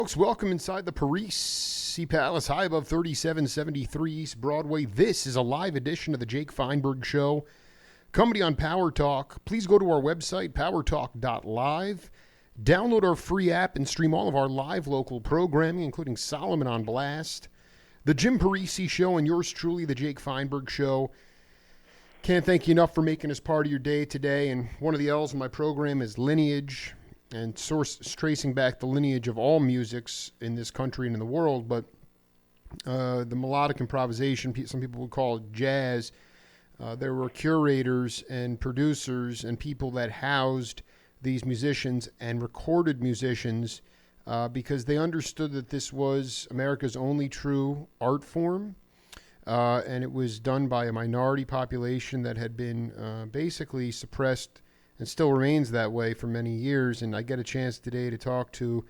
Folks, welcome inside the Parisi Palace, high above 3773 East Broadway. This is a live edition of the Jake Feinberg Show. Comedy on Power Talk. Please go to our website, powertalk.live. Download our free app and stream all of our live local programming, including Solomon on Blast, the Jim Parisi Show, and yours truly, the Jake Feinberg Show. Can't thank you enough for making us part of your day today. And one of the L's in my program is lineage, and tracing back the lineage of all musics in this country and in the world. But the melodic improvisation, some people would call it jazz. There were curators and producers and people that housed these musicians and recorded musicians because they understood that this was America's only true art form. And it was done by a minority population that had been basically suppressed and still remains that way for many years. And I get a chance today to talk to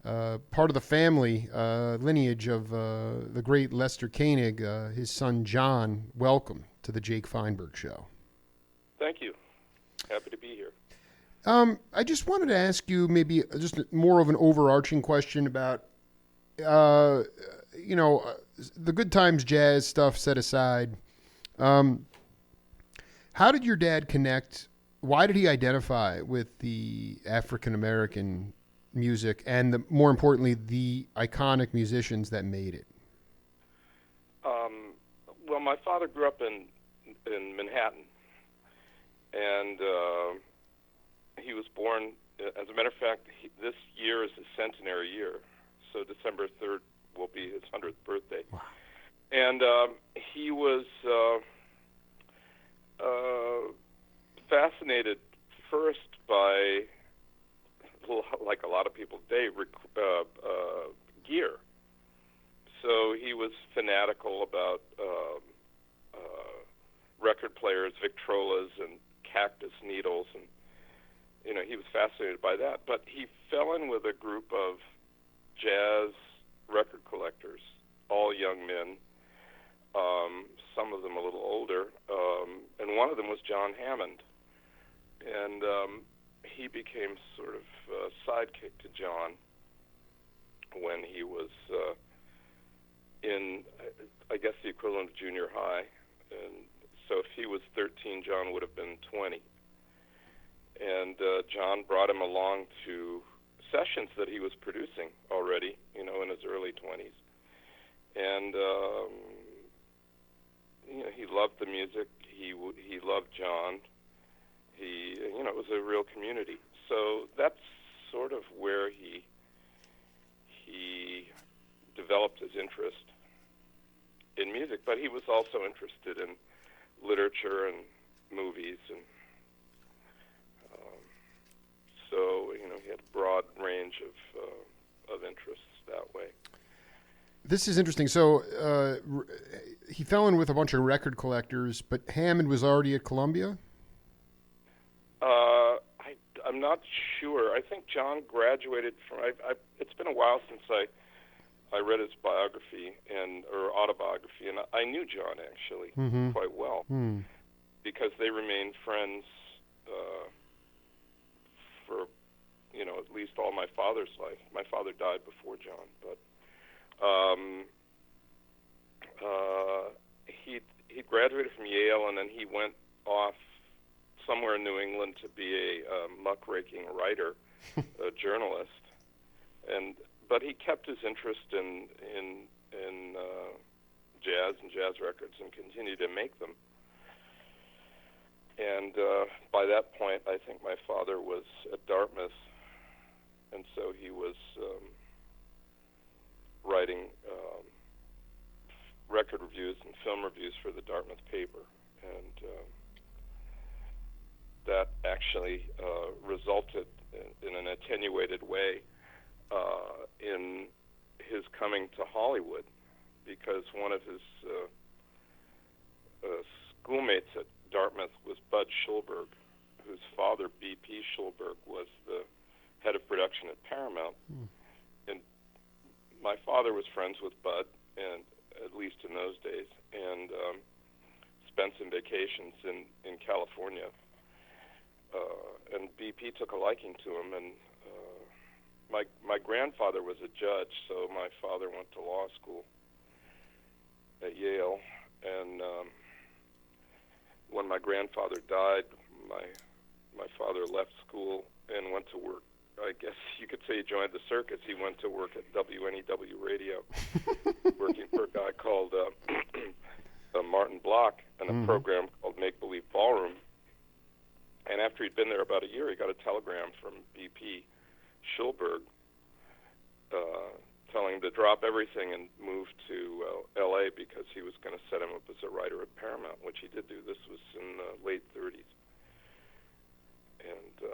part of the family lineage of the great Lester Koenig, his son John. Welcome to the Jake Feinberg Show. Thank you. Happy to be here. I just wanted to ask you maybe just more of an overarching question about, the good times jazz stuff set aside. How did your dad connect? Why did he identify with the African-American music and, more importantly, the iconic musicians that made it? Well, my father grew up in Manhattan, and he was born, as a matter of fact, this year is his centenary year, so December 3rd will be his 100th birthday. Wow. And he was fascinated first by, like a lot of people today, gear. So he was fanatical about record players, Victrolas, and cactus needles, and he was fascinated by that. But he fell in with a group of jazz record collectors, all young men, some of them a little older, and one of them was John Hammond. And he became sort of a sidekick to John when he was in, I guess, the equivalent of junior high. And so if he was 13, John would have been 20. And John brought him along to sessions that he was producing already, in his early 20s. And he loved the music. He loved John. It was a real community. So that's sort of where he developed his interest in music. But he was also interested in literature and movies, and so he had a broad range of interests that way. This is interesting. So he fell in with a bunch of record collectors, but Hammond was already at Columbia? I'm not sure. I think John graduated from. It's been a while since I read his biography or autobiography, and I knew John actually quite well because they remained friends for at least all my father's life. My father died before John, but he graduated from Yale, and then he went off somewhere in New England to be a muckraking writer, a journalist, but he kept his interest in jazz and jazz records and continued to make them. And by that point, I think my father was at Dartmouth, and so he was writing record reviews and film reviews for the Dartmouth paper, and that actually resulted in an attenuated way in his coming to Hollywood, because one of his schoolmates at Dartmouth was Bud Schulberg, whose father, B.P. Schulberg, was the head of production at Paramount. And my father was friends with Bud, and at least in those days, and spent some vacations in California. And BP took a liking to him, and my grandfather was a judge, so my father went to law school at Yale, and when my grandfather died, my father left school and went to work. I guess you could say he joined the circus. He went to work at WNEW Radio, working for a guy called Martin Block, and a program called Make Believe Ballroom. And after he'd been there about a year, he got a telegram from BP Schulberg telling him to drop everything and move to L.A. because he was going to set him up as a writer at Paramount, which he did do. This was in the late 30s. And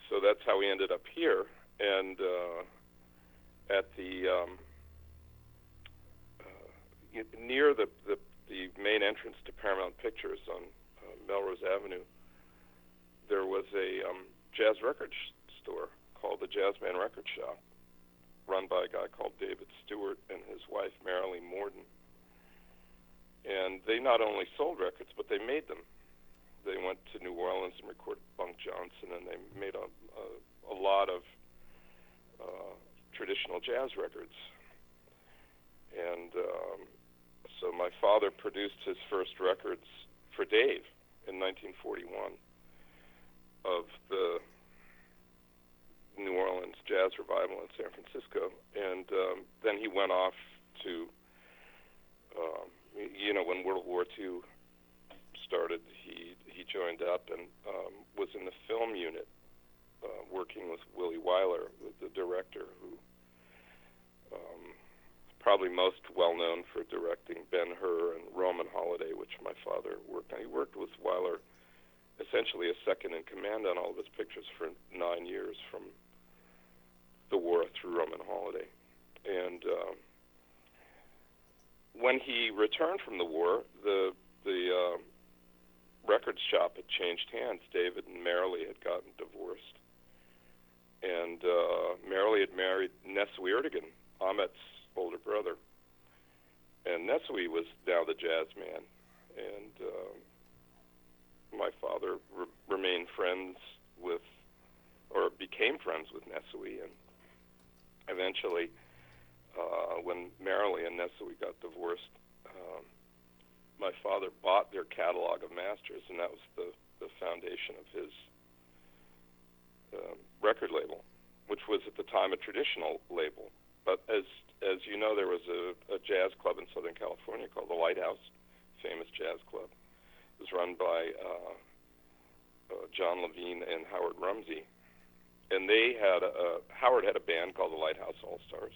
so that's how we ended up here. And at the near the main entrance to Paramount Pictures on Melrose Avenue, there was a jazz record store called the Jazzman Record Shop, run by a guy called David Stewart and his wife Marilee Morden. And they not only sold records, but they made them. They went to New Orleans and recorded Bunk Johnson, and they made a lot of traditional jazz records. And so my father produced his first records for Dave in 1941 of the New Orleans Jazz Revival in San Francisco. And then he went off to, when World War II started, he joined up and was in the film unit working with Willie Wyler, the director, who probably most well-known for directing Ben-Hur and Roman Holiday, which my father worked on. He worked with Wyler essentially as second in command on all of his pictures for 9 years, from the war through Roman Holiday. And when he returned from the war, the record shop had changed hands. David and Marilee had gotten divorced. And Marilee had married Nesui Ertegun, Ahmet's older brother. And Nesui was now the jazz man. And my father remained friends with, or became friends with Nesui. And eventually, when Marilee and Nesui got divorced, my father bought their catalog of masters, and that was the foundation of his record label, which was at the time a traditional label. But as you know, there was a jazz club in Southern California called the Lighthouse, famous jazz club. It was run by John Levine and Howard Rumsey. And they had Howard had a band called the Lighthouse All-Stars,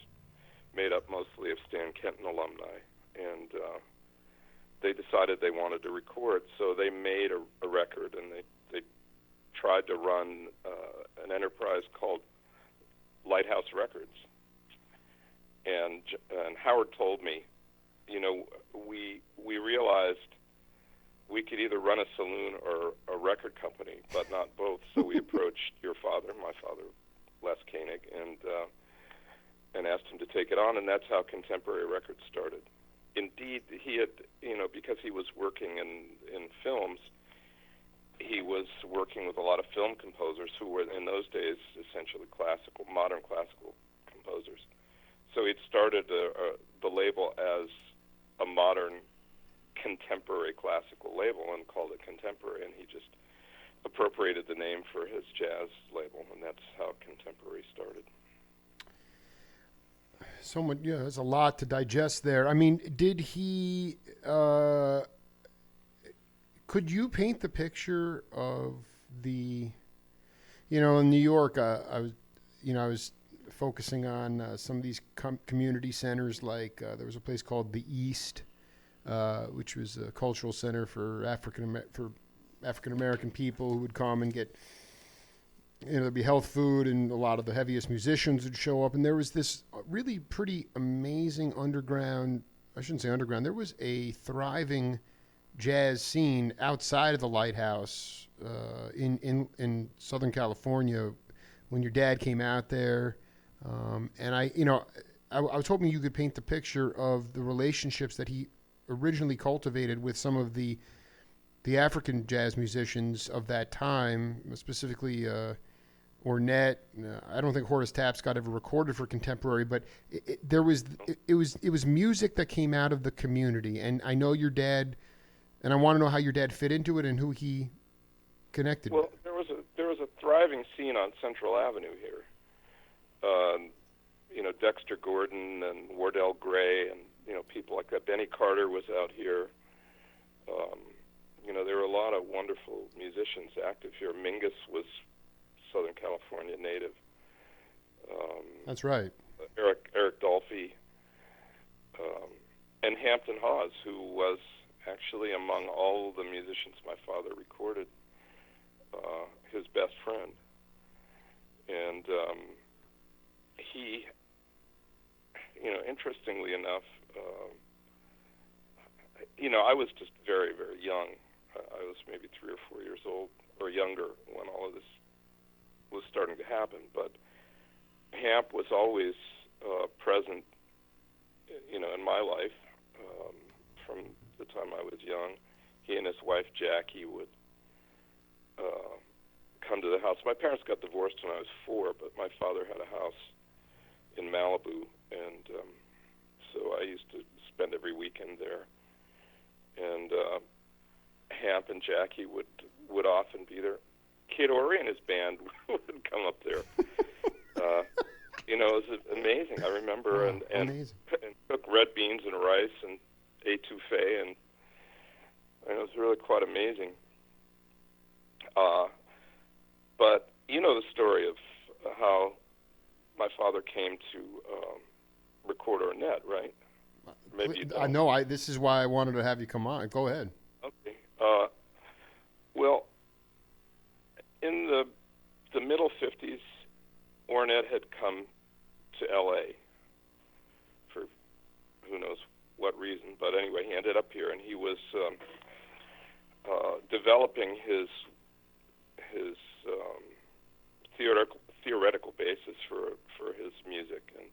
made up mostly of Stan Kenton alumni. And they decided they wanted to record, so they made a record, and they tried to run an enterprise called Lighthouse Records. And Howard told me, we realized we could either run a saloon or a record company, but not both. So we approached your father, my father, Les Koenig, and asked him to take it on, and that's how Contemporary Records started. Indeed, he had, because he was working in films, he was working with a lot of film composers who were, in those days, essentially modern classical composers. So he'd started the label as a modern contemporary classical label and called it Contemporary, and he just appropriated the name for his jazz label, and that's how Contemporary started. So much, there's a lot to digest there. I mean, did he, could you paint the picture of the, in New York, I was focusing on some of these community centers, like there was a place called The East, which was a cultural center for African American people who would come and get, there'd be health food, and a lot of the heaviest musicians would show up. And there was this really pretty amazing underground, I shouldn't say underground, there was a thriving jazz scene outside of the Lighthouse in Southern California when your dad came out there. And I was hoping you could paint the picture of the relationships that he originally cultivated with some of the African jazz musicians of that time, specifically Ornette. I don't think Horace Tapscott ever recorded for contemporary, but it was music that came out of the community. And I know your dad, and I want to know how your dad fit into it and who he connected with. Well, there was a thriving scene on Central Avenue here. Dexter Gordon and Wardell Gray and people like that. Benny Carter was out here. There were a lot of wonderful musicians active here. Mingus was Southern California native. That's right. Eric Dolphy, and Hampton Hawes, who was actually among all the musicians my father recorded, his best friend. And he, interestingly enough, I was just very, very young. I was maybe 3 or 4 years old or younger when all of this was starting to happen. But Hamp was always present, in my life from the time I was young. He and his wife Jackie would come to the house. My parents got divorced when I was 4, but my father had a house in Malibu, and so I used to spend every weekend there. And Hamp and Jackie would often be there. Kid Ory and his band would come up there. It was amazing. I remember and cook red beans and rice and etouffee, and it was really quite amazing. But the story of how my father came to record Ornette, right? Maybe you don't. I know. This is why I wanted to have you come on. Go ahead. Okay. Well, in the middle 50s, Ornette had come to L.A. for who knows what reason, but anyway, he ended up here, and he was developing his theoretical basis for his music, and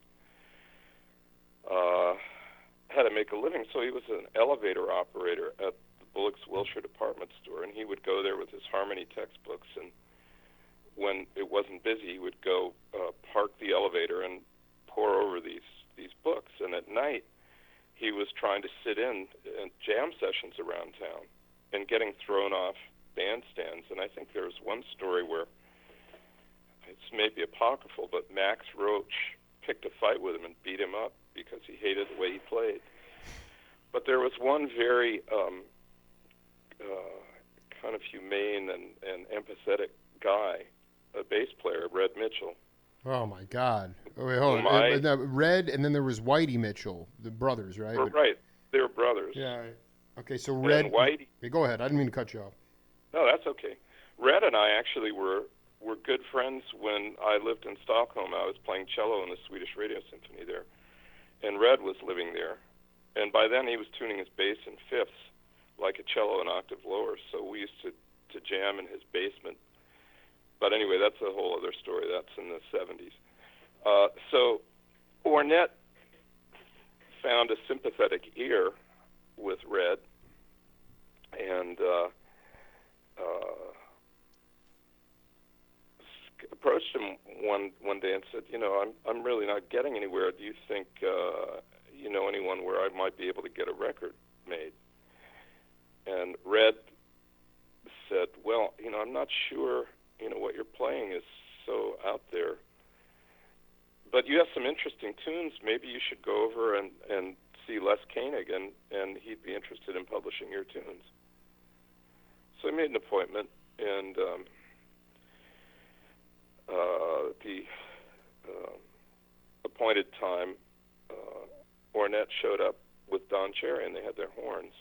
had to make a living. So he was an elevator operator at the Bullock's Wilshire department store, and he would go there with his harmony textbooks, and when it wasn't busy, he would go park the elevator and pore over these books. And at night, he was trying to sit in jam sessions around town and getting thrown off bandstands. And I think there was one story where it's maybe apocryphal, but Max Roach picked a fight with him and beat him up because he hated the way he played. But there was one very kind of humane and empathetic guy, a bass player, Red Mitchell. Oh my God! Oh, wait, hold on. Red, and then there was Whitey Mitchell, the brothers, right? Right, they were brothers. Yeah. Okay, so Red. And Whitey. Hey, go ahead. I didn't mean to cut you off. No, that's okay. Red and I actually were good friends when I lived in Stockholm. I was playing cello in the Swedish Radio Symphony there, and Red was living there. And by then he was tuning his bass in fifths, like a cello an octave lower. So we used to jam in his basement. But anyway, that's a whole other story. That's in the 70s. So Ornette found a sympathetic ear with Red, and approached him one day and said, I'm really not getting anywhere. Do you think you know anyone where I might be able to get a record made? And Red said, well, I'm not sure, what you're playing is so out there. But you have some interesting tunes. Maybe you should go over and see Les Koenig, and he'd be interested in publishing your tunes. So I made an appointment, and the appointed time, Ornette showed up with Don Cherry, and they had their horns.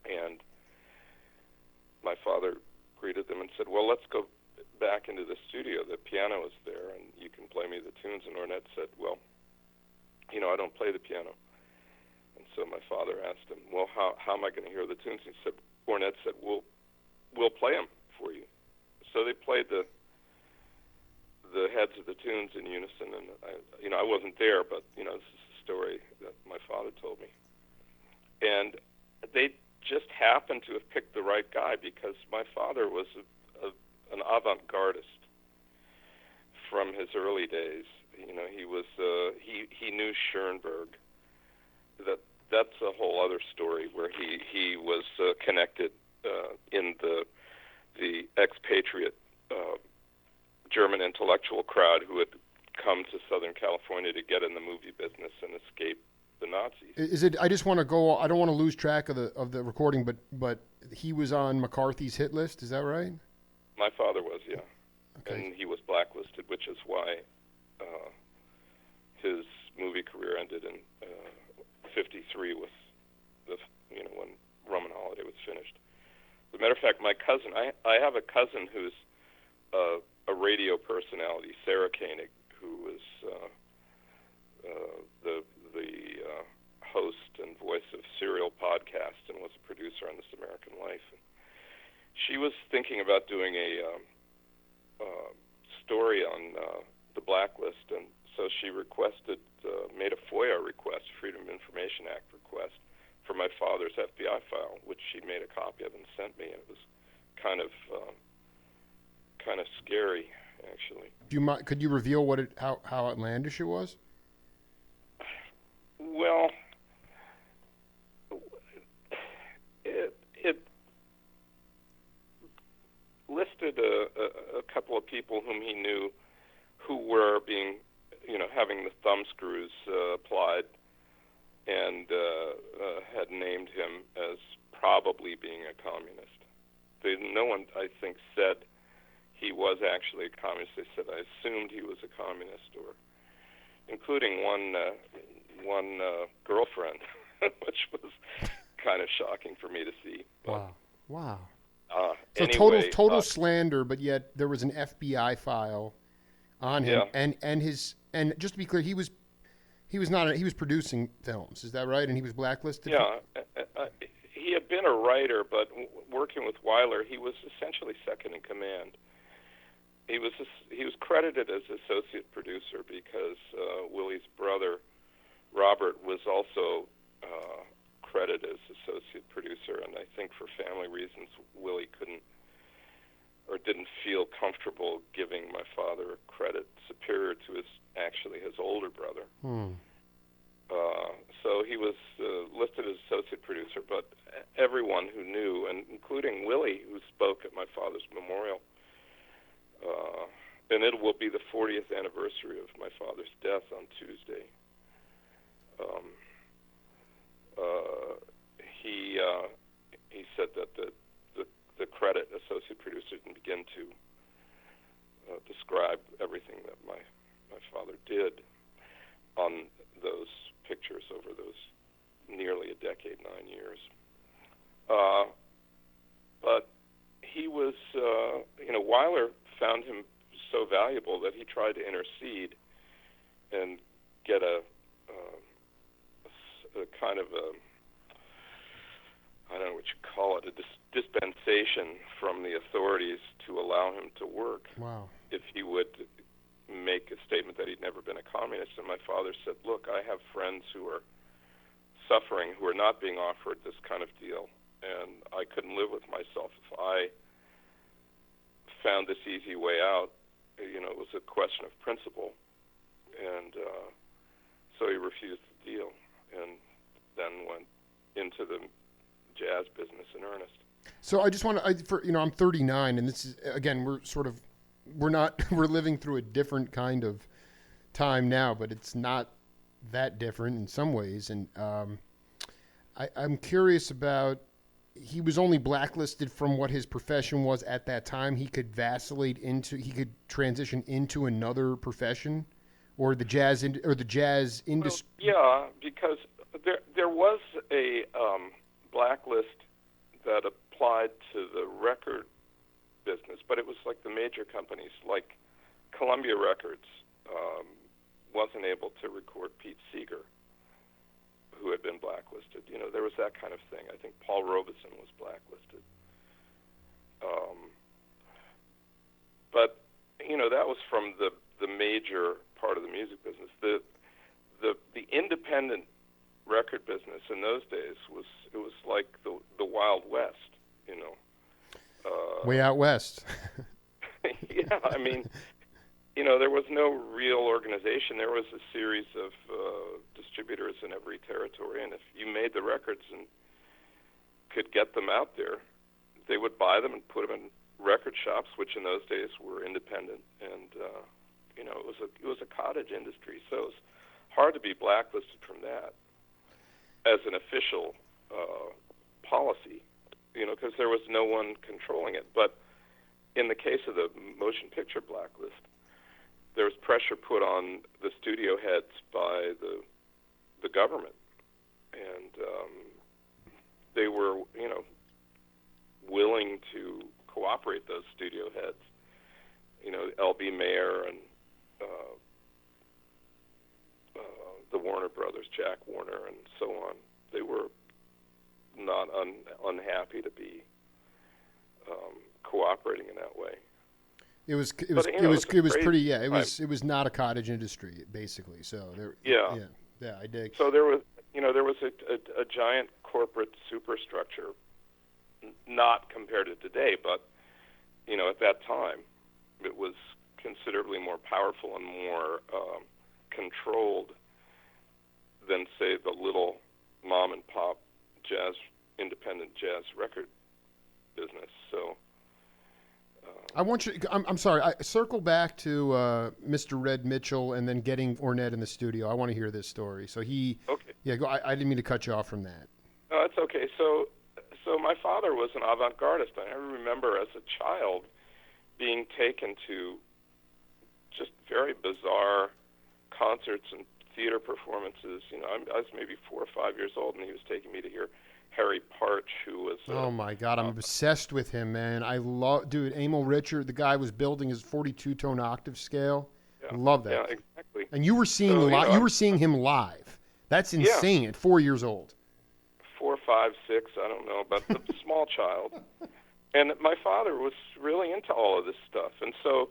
And my father greeted them and said, well, let's go back into the studio. The piano is there, and you can play me the tunes. And Ornette said, well, I don't play the piano. And so my father asked him, well, how am I going to hear the tunes? He said, Ornette said, we'll play them for you. So they played the heads of the tunes in unison, and I wasn't there, but this is a story that my father told me. And they just happened to have picked the right guy, because my father was an avant-gardist. from his early days. He was he knew Schoenberg. That's a whole other story where he was connected in the expatriate German intellectual crowd who had come to Southern California to get in the movie business and escape the Nazis. Is it? I just want to go. I don't want to lose track of the recording, but he was on McCarthy's hit list. Is that right? My father was, yeah, Okay. and he was blacklisted, which is why his movie career ended in '53 with when Roman Holiday was finished. As a matter of fact, my cousin, I have a cousin who's a radio personality, Sarah Koenig, who was the host and voice of Serial Podcast and was a producer on This American Life. And she was thinking about doing a story on the blacklist, and so she made a FOIA request, Freedom of Information Act request, for my father's FBI file, which she made a copy of and sent me. And it was kind of scary, actually. Could you reveal how outlandish it was? Well, it listed a couple of people whom he knew who were being, having the thumb screws applied, and had named him as probably being a communist. No one, I think, said he was actually a communist. They said, I assumed he was a communist, or including one girlfriend, which was kind of shocking for me to see. But, Wow. So anyway, total slander, but yet there was an FBI file on him, Yeah. and just to be clear, he was producing films. Is that right? And he was blacklisted. Yeah, he had been a writer, but working with Weiler, he was essentially second in command. He was credited as associate producer because Willie's brother Robert was also credited as associate producer, and I think for family reasons, Willie couldn't or didn't feel comfortable giving my father credit superior to his older brother. So he was listed as associate producer, but everyone who knew, and including Willie, who spoke at my father's memorial, and it will be the 40th anniversary of my father's death on Tuesday. He said that the credit associate producer didn't begin to describe everything that my father did on those pictures over those nearly a decade, 9 years. But he was, Weiler found him so valuable that he tried to intercede and get a kind of I don't know what you call it, a dispensation from the authorities to allow him to work. Wow. If he would make a statement that he'd never been a communist. And my father said, look, I have friends who are suffering, who are not being offered this kind of deal, and I couldn't live with myself if I found this easy way out. It was a question of principle, and so he refused the deal and then went into the jazz business in earnest. So I just want to, I'm 39, and this is, again, we're living through a different kind of time now, but it's not that different in some ways. And I'm curious about, he was only blacklisted from what his profession was at that time. He could he could transition into another profession, or the jazz industry. Well, yeah, because there was a blacklist that applied to the record business, but it was like the major companies, like Columbia Records wasn't able to record Pete Seeger, who had been blacklisted. There was that kind of thing. I think Paul Robeson was blacklisted. But that was from the major part of the music business. The independent record business in those days was like the Wild West, Way out west. Yeah, I mean, there was no real organization. There was a series of distributors in every territory, and if you made the records and could get them out there, they would buy them and put them in record shops, which in those days were independent, and it was a cottage industry, so it was hard to be blacklisted from that as an official policy, because there was no one controlling it. But in the case of the motion picture blacklist, there was pressure put on the studio heads by the government, and they were, willing to cooperate, those studio heads. L.B. Mayer and the Warner Brothers, Jack Warner, and so on. They were not unhappy to be cooperating in that way. It was pretty it was not a cottage industry basically. So I dig. So there was a giant corporate superstructure, not compared to today, but at that time it was considerably more powerful and more controlled than, say, the little mom and pop independent jazz record business. So I want you. I'm sorry. I circle back to Mr. Red Mitchell and then getting Ornette in the studio. I want to hear this story. So he. Okay. Yeah. Go. I didn't mean to cut you off from that. No, that's okay. So my father was an avant-gardist. I remember as a child being taken to just very bizarre concerts and theater performances. I was maybe 4 or 5 years old, and he was taking me to hear Harry Partch, who was... oh, my God. I'm obsessed with him, man. I love... Dude, Emil Richard, the guy was building his 42-tone octave scale. Yeah. I love that. Yeah, exactly. And you were seeing you were seeing him live. That's insane at 4 years old. 4, 5, 6, I don't know, but a small child. And my father was really into all of this stuff. And so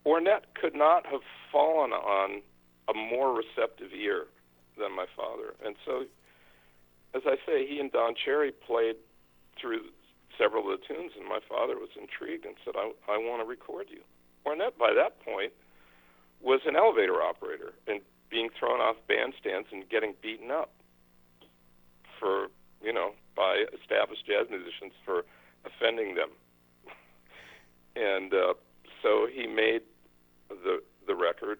Ornette could not have fallen on a more receptive ear than my father. And so, as I say, he and Don Cherry played through several of the tunes, and my father was intrigued and said, I want to record you. Ornette, by that point, was an elevator operator and being thrown off bandstands and getting beaten up by established jazz musicians for offending them. And so he made the record,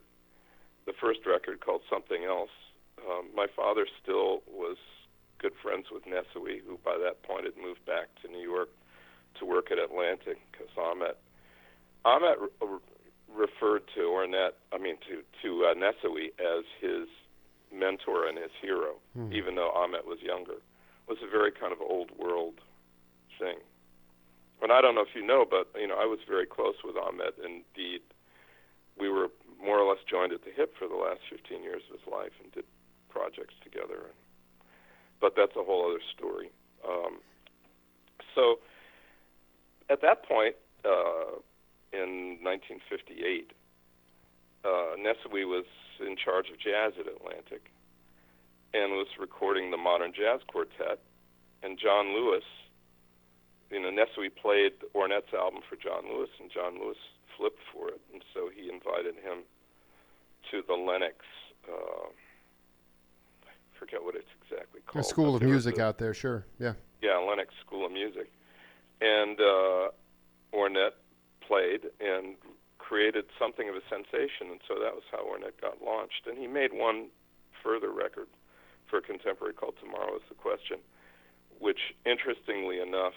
the first record called Something Else. My father still was good friends with Nesui, who by that point had moved back to New York to work at Atlantic, because Ahmet referred to Ornette, to Nesui as his mentor and his hero, even though Ahmet was younger. It was a very kind of old world thing. And I don't know if you know, but I was very close with Ahmet. Indeed, we were more or less joined at the hip for the last 15 years of his life and did projects together. But that's a whole other story. So at that point, in 1958, Nesui was in charge of jazz at Atlantic and was recording the Modern Jazz Quartet. And John Lewis, Nesui played Ornette's album for John Lewis, and John Lewis flipped for it. And so he invited him to the Lennox, I forget what it's exactly called. The School of Music out there, sure, yeah. Yeah, Lennox School of Music. And Ornette played and created something of a sensation, and so that was how Ornette got launched. And he made one further record for a contemporary called Tomorrow is the Question, which, interestingly enough,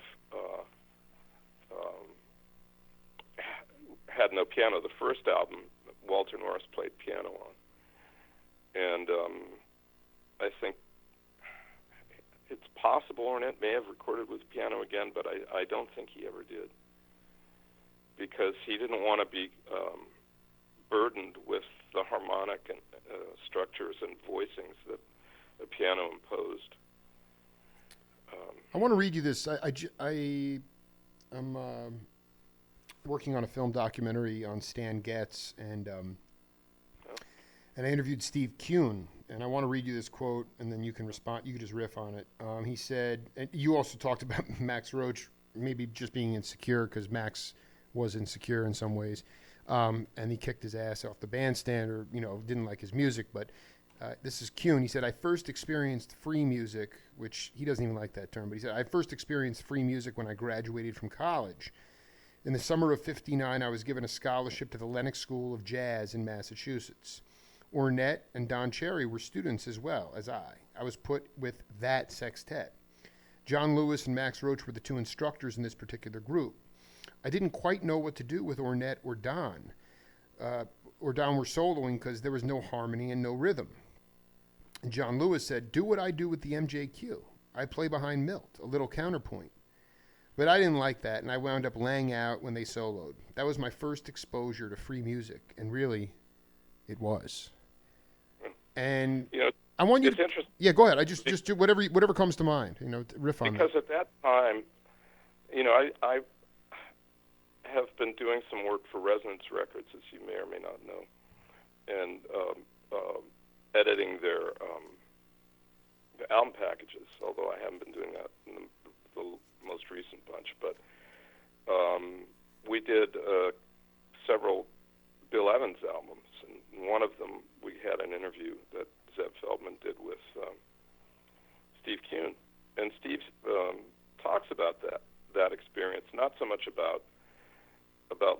had no piano. The first album, Walter Norris played piano on. And I think it's possible Ornette may have recorded with piano again, but I don't think he ever did, because he didn't want to be burdened with the harmonic and structures and voicings that the piano imposed. I want to read you this. I'm working on a film documentary on Stan Getz, and I interviewed Steve Kuhn, and I want to read you this quote, and then you can respond. You can just riff on it. He said, and you also talked about Max Roach maybe just being insecure, because Max was insecure in some ways. And he kicked his ass off the bandstand, or didn't like his music. But this is Kuhn. He said, I first experienced free music, which he doesn't even like that term, but he said, I first experienced free music when I graduated from college. In the summer of '59, I was given a scholarship to the Lenox School of Jazz in Massachusetts. Ornette and Don Cherry were students as well as I. I was put with that sextet. John Lewis and Max Roach were the two instructors in this particular group. I didn't quite know what to do with Ornette or Don. Or Don were soloing because there was no harmony and no rhythm. And John Lewis said, do what I do with the MJQ. I play behind Milt, a little counterpoint. But I didn't like that, and I wound up laying out when they soloed. That was my first exposure to free music, and really, it was. And I want you it's to... interesting. Yeah, go ahead. I just do whatever comes to mind, riff on because that. Because at that time, I have been doing some work for Resonance Records, as you may or may not know, and editing their album packages, although I haven't been doing that in the most recent bunch. But we did several Bill Evans albums, and one of them we had an interview that Zeb Feldman did with Steve Kuhn, and Steve talks about that experience, not so much about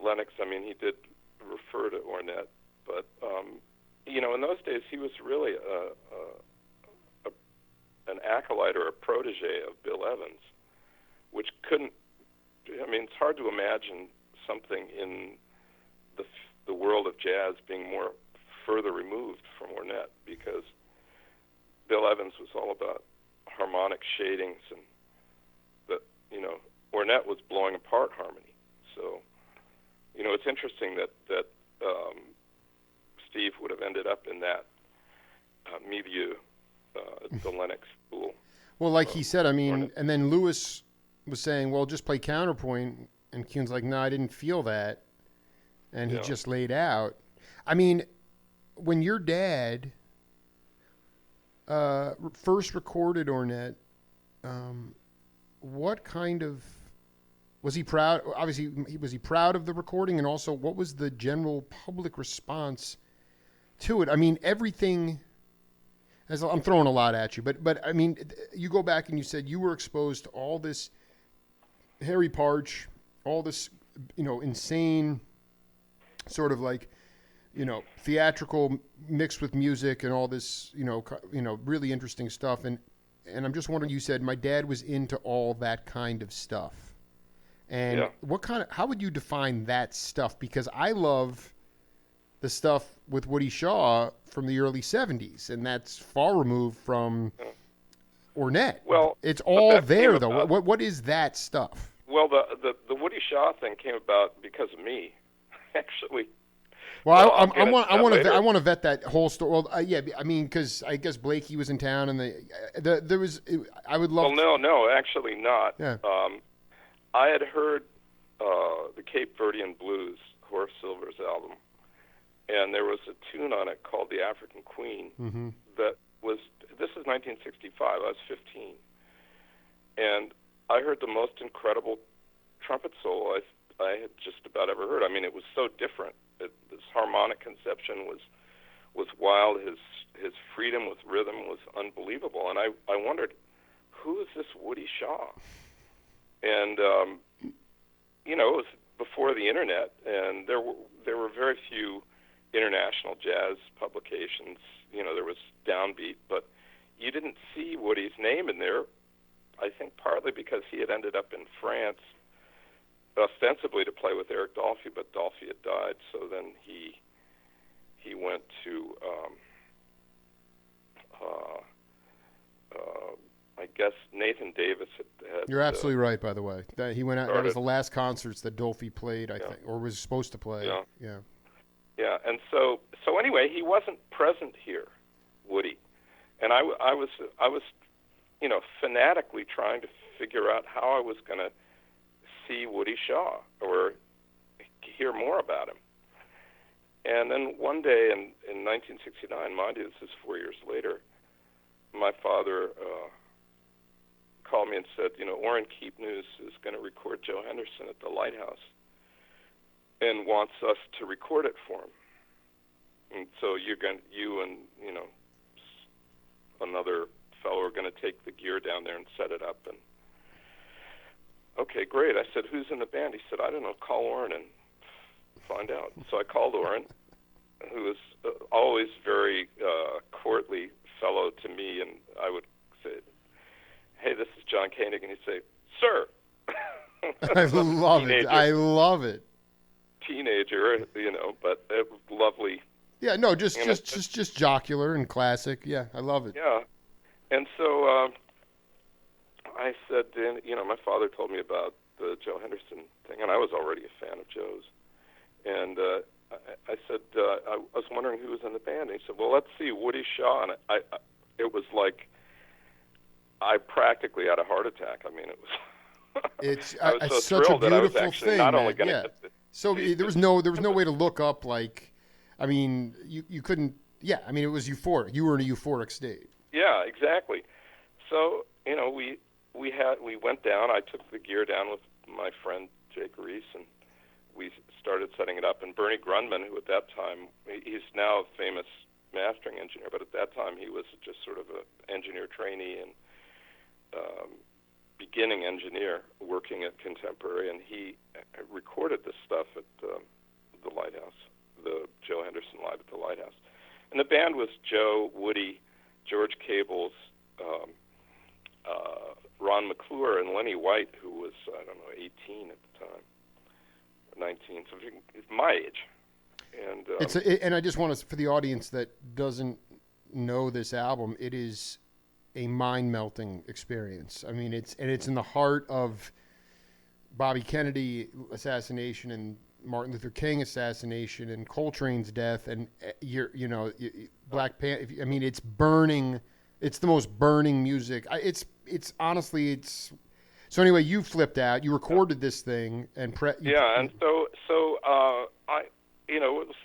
Lennox. I mean, he did refer to Ornette, but in those days he was really an acolyte or a protege of Bill Evans, which couldn't. I mean, it's hard to imagine something in the world of jazz being more further removed from Ornette, because Bill Evans was all about harmonic shadings, and Ornette was blowing apart harmony. So, it's interesting that Steve would have ended up in that milieu, the Lennox school. Well, like he said, I mean, Ornette. and then Lewis was saying, well, just play counterpoint, and Kuhn's like, no, I didn't feel that, and he just laid out. I mean, when your dad first recorded Ornette, what kind of... Was he proud? Obviously, was he proud of the recording? And also, what was the general public response to it? I mean, everything... As I'm throwing a lot at you, but I mean, you go back and you said you were exposed to all this Harry Parch, all this, insane sort of like, theatrical mixed with music and all this, really interesting stuff. And I'm just wondering, you said my dad was into all that kind of stuff. And how would you define that stuff? Because I love the stuff with Woody Shaw from the early 70s, and that's far removed from Ornette. Well, it's all there, though. What is that stuff? Well, the Woody Shaw thing came about because of me, actually. Well, I want to vet that whole story. Well, I mean, because I guess Blakey was in town, and there was. I would love. Well, no, actually not. Yeah. I had heard the Cape Verdean Blues, Horace Silver's album, and there was a tune on it called "The African Queen." Mm-hmm. That was. This is 1965. I was 15, and I heard the most incredible trumpet solo I had just about ever heard. I mean, it was so different. This harmonic conception was wild. His freedom with rhythm was unbelievable. And I wondered, who is this Woody Shaw? And it was before the internet, and there were very few international jazz publications. There was Downbeat, but you didn't see Woody's name in there. I think partly because he had ended up in France, ostensibly to play with Eric Dolphy, but Dolphy had died. So then he went to, I guess Nathan Davis had You're absolutely right, by the way. He went out. That was the last concerts that Dolphy played, I think, or was supposed to play. Yeah. Yeah, and so anyway, he wasn't present here, Woody, and I was fanatically trying to figure out how I was going to see Woody Shaw or hear more about him. And then one day in 1969, mind you, this is 4 years later, my father called me and said, Orrin Keepnews is going to record Joe Henderson at the Lighthouse. and wants us to record it for him. And so you and another fellow are going to take the gear down there and set it up. And okay, great. I said, who's in the band? He said, I don't know. Call Orrin and find out. So I called Orrin, who was always very courtly fellow to me, and I would say, hey, this is John Koenig, and he'd say, sir. I love it. I love it. Teenager, but it was lovely. Yeah, no, just jocular and classic. Yeah, I love it. Yeah, and so I said, my father told me about the Joe Henderson thing, and I was already a fan of Joe's. And I said, I was wondering who was in the band. And he said, well, let's see, Woody Shaw. And it was like I practically had a heart attack. I mean, it was. I was so such a thrilled that I was beautiful actually thing. not only going to yeah. get So there was no way to look up like. I mean, you couldn't. Yeah, I mean, it was euphoric. You were in a euphoric state. Yeah, exactly. So we went down. I took the gear down with my friend Jake Reese, and we started setting it up. And Bernie Grundman, who at that time, he's now a famous mastering engineer, but at that time he was just sort of an engineer trainee and beginning engineer working at Contemporary, and he recorded this stuff at the Lighthouse, the Joe Henderson Live at the Lighthouse. And the band was Joe, Woody, George Cables, Ron McClure, and Lenny White, who was, 18 at the time, 19, so he's my age. And and I just want to, for the audience that doesn't know this album, it is a mind-melting experience. I mean, it's in the heart of Bobby Kennedy assassination and Martin Luther King assassination and Coltrane's death and Black Panther. I mean, it's burning. It's the most burning music. It's honestly. So anyway, you flipped out. You recorded this thing and and so I it was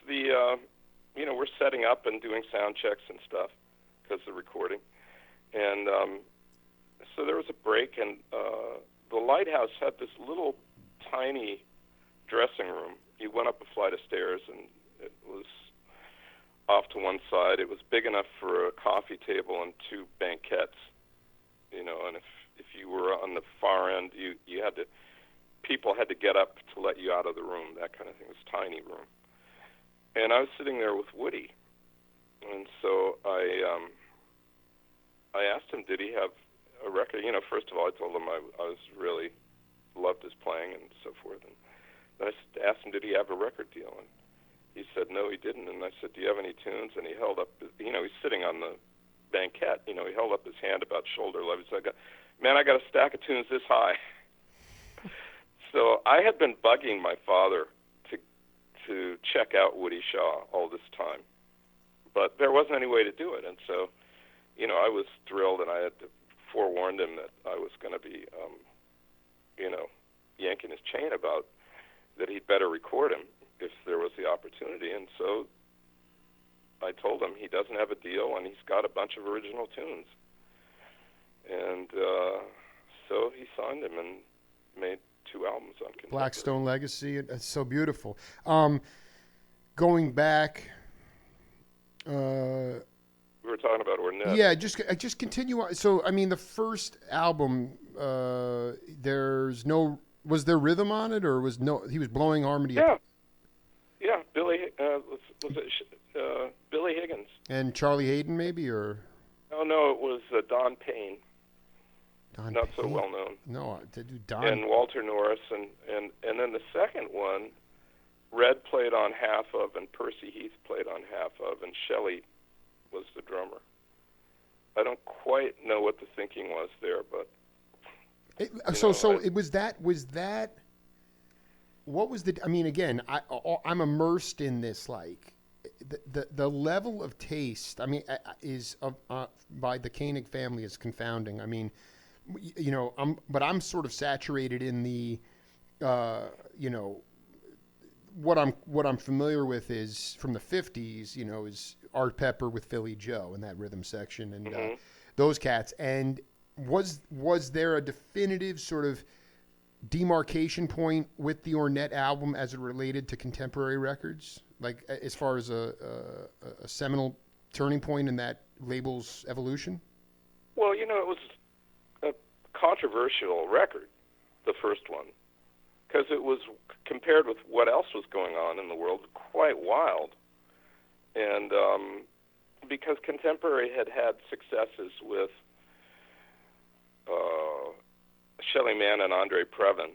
we're setting up and doing sound checks and stuff because of the recording, and so there was a break, and the Lighthouse had this little tiny dressing room. You went up a flight of stairs, and it was off to one side. It was big enough for a coffee table and two banquettes, and if you were on the far end, you had to, people had to get up to let you out of the room, that kind of thing. It was a tiny room. And I was sitting there with Woody, and so I asked him, did he have a record? First of all, I told him I was really loved his playing and so forth, and then I asked him, did he have a record deal? And he said, no, he didn't. And I said, do you have any tunes? And he held up, he's sitting on the banquette, he held up his hand about shoulder level. He said, man, I got a stack of tunes this high. So I had been bugging my father to check out Woody Shaw all this time, but there wasn't any way to do it. And so, I was thrilled, and I had forewarned him that I was going to be, yanking his chain about that he'd better record him if there was the opportunity. And so I told him he doesn't have a deal, and he's got a bunch of original tunes. And so he signed him and made 2 albums on Contemporary. Blackstone Legacy. It's so beautiful. Going back, we were talking about Ornette. Yeah, just continue on. So, I mean, the first album, was there rhythm on it, or he was blowing harmony? Yeah, Billy, was it Billy Higgins? And Charlie Hayden, maybe, or? No, it was Don Payne. Not so well known. No, Don. And Walter Norris, and then the second one, Red played on half of, and Percy Heath played on half of, and Shelley was the drummer. I don't quite know what the thinking was there, but what was the? I mean, again, I'm immersed in this. Like the level of taste. I mean, is by the Koenig family is confounding. I mean, I'm sort of saturated in the, what I'm familiar with is from the 50s. Is Art Pepper with Philly Joe in that rhythm section and those cats. And was there a definitive sort of demarcation point with the Ornette album as it related to contemporary records? Like as far as a seminal turning point in that label's evolution? Well, it was a controversial record, the first one, because it was, compared with what else was going on in the world, quite wild. And because contemporary had successes with Shelly Manne and Andre Previn,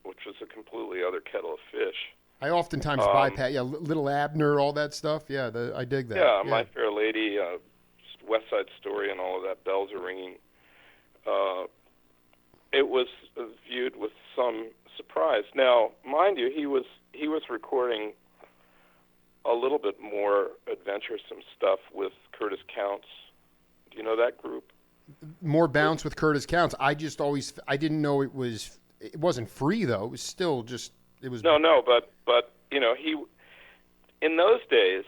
which was a completely other kettle of fish. I oftentimes bypass, Little Abner, all that stuff. Yeah, I dig that. Yeah, My Fair Lady, West Side Story, and all of that. Bells are ringing. It was viewed with some surprise. Now, mind you, he was recording a little bit more adventuresome stuff with Curtis Counts. Do you know that group? More bounce with Curtis Counts. I didn't know it wasn't free though. It was still just, it was. No, but he, in those days,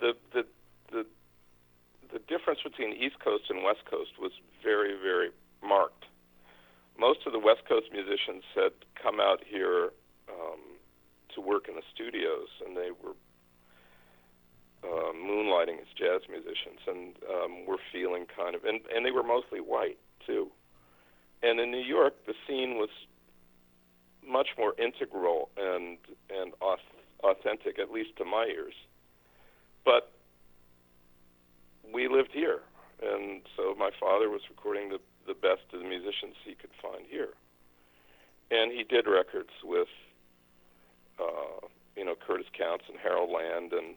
the difference between East Coast and West Coast was very, very marked. Most of the West Coast musicians had come out here to work in the studios, and they were moonlighting as jazz musicians, and were feeling kind of, and they were mostly white too. And in New York, the scene was much more integral and authentic, at least to my ears. But we lived here, and so my father was recording the best of the musicians he could find here. And he did records with, Curtis Counts and Harold Land and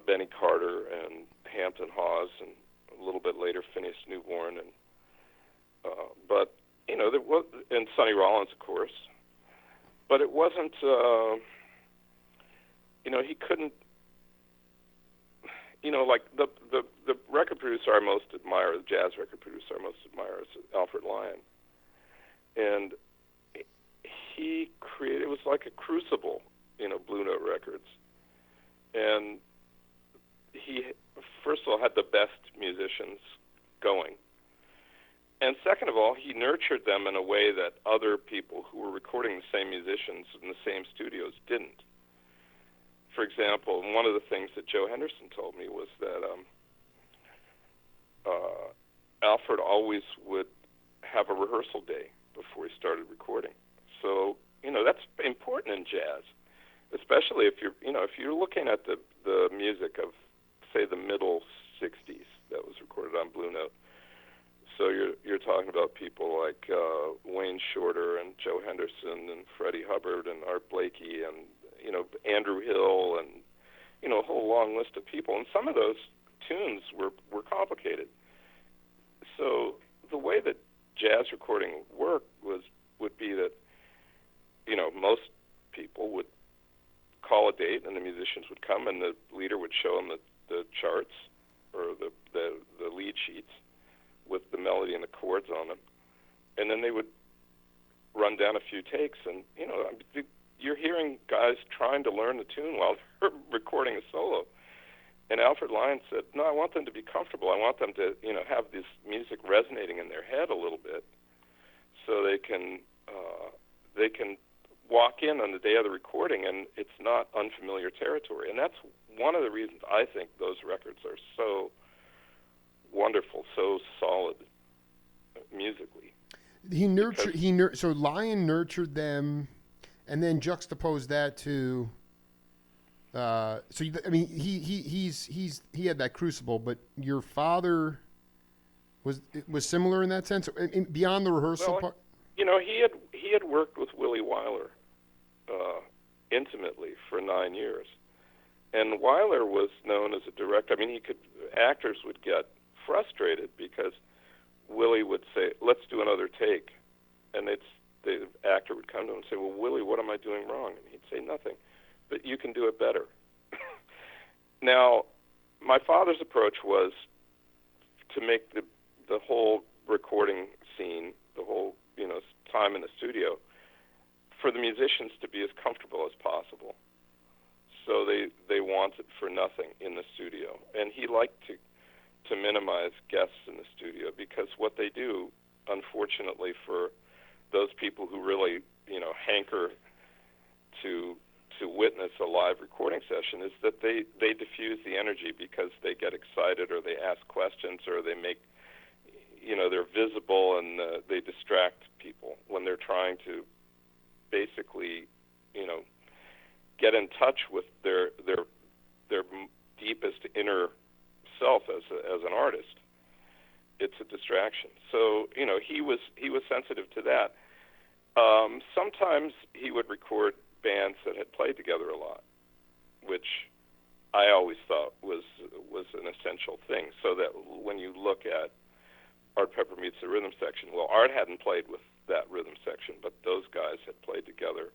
Benny Carter and Hampton Hawes, and a little bit later Phineas Newborn, and but there was, and Sonny Rollins, of course. But it wasn't, he couldn't, like the record producer I most admire, the jazz record producer I most admire, is Alfred Lyon. And he created, it was like a crucible, Blue Note Records. And he, first of all, had the best musicians going. And second of all, he nurtured them in a way that other people who were recording the same musicians in the same studios didn't. For example, one of the things that Joe Henderson told me was that Alfred always would have a rehearsal day before he started recording. So, that's important in jazz, especially if you're looking at the music of, say, the middle 60s that was recorded on Blue Note. So you're talking about people like Wayne Shorter and Joe Henderson and Freddie Hubbard and Art Blakey and Andrew Hill and a whole long list of people. And some of those tunes were complicated. So the way that jazz recording worked would be that most people would call a date and the musicians would come and the leader would show them the charts or the lead sheets with the melody and the chords on them, and then they would run down a few takes, and you're hearing guys trying to learn the tune while they're recording a solo. And Alfred Lyon said, no, I want them to be comfortable. I want them to have this music resonating in their head a little bit, so they can walk in on the day of the recording and it's not unfamiliar territory. And that's one of the reasons I think those records are so wonderful, so solid musically. So Lyon nurtured them, and then juxtaposed that to. He had that crucible, but your father was similar in that sense, beyond the rehearsal part. He had worked with Willie Wyler intimately for 9 years, and Wyler was known as a director. Actors would get frustrated because Willie would say, let's do another take, and the actor would come to him and say, well, Willie, what am I doing wrong? And he'd say, nothing, but you can do it better. Now, my father's approach was to make the whole recording scene, the whole time in the studio, for the musicians to be as comfortable as possible. So they wanted for nothing in the studio, and he liked to minimize guests in the studio, because what they do, unfortunately for those people who really, hanker to witness a live recording session is that they diffuse the energy because they get excited or they ask questions or they make, they're visible and they distract people when they're trying to basically, get in touch with their deepest inner self as an artist. It's a distraction. So, he was sensitive to that. Sometimes he would record bands that had played together a lot, which I always thought was an essential thing. So that when you look at Art Pepper Meets the Rhythm Section, well, Art hadn't played with that rhythm section, but those guys had played together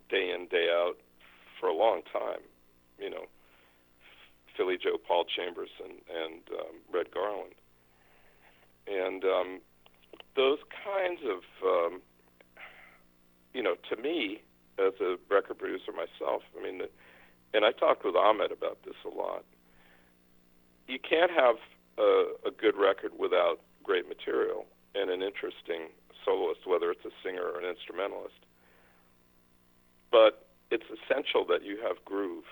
day in, day out for a long time. Philly Joe, Paul Chambers, and Red Garland. And those kinds of, to me, as a record producer myself, and I talked with Ahmed about this a lot, you can't have a good record without great material and an interesting soloist, whether it's a singer or an instrumentalist. But it's essential that you have groove.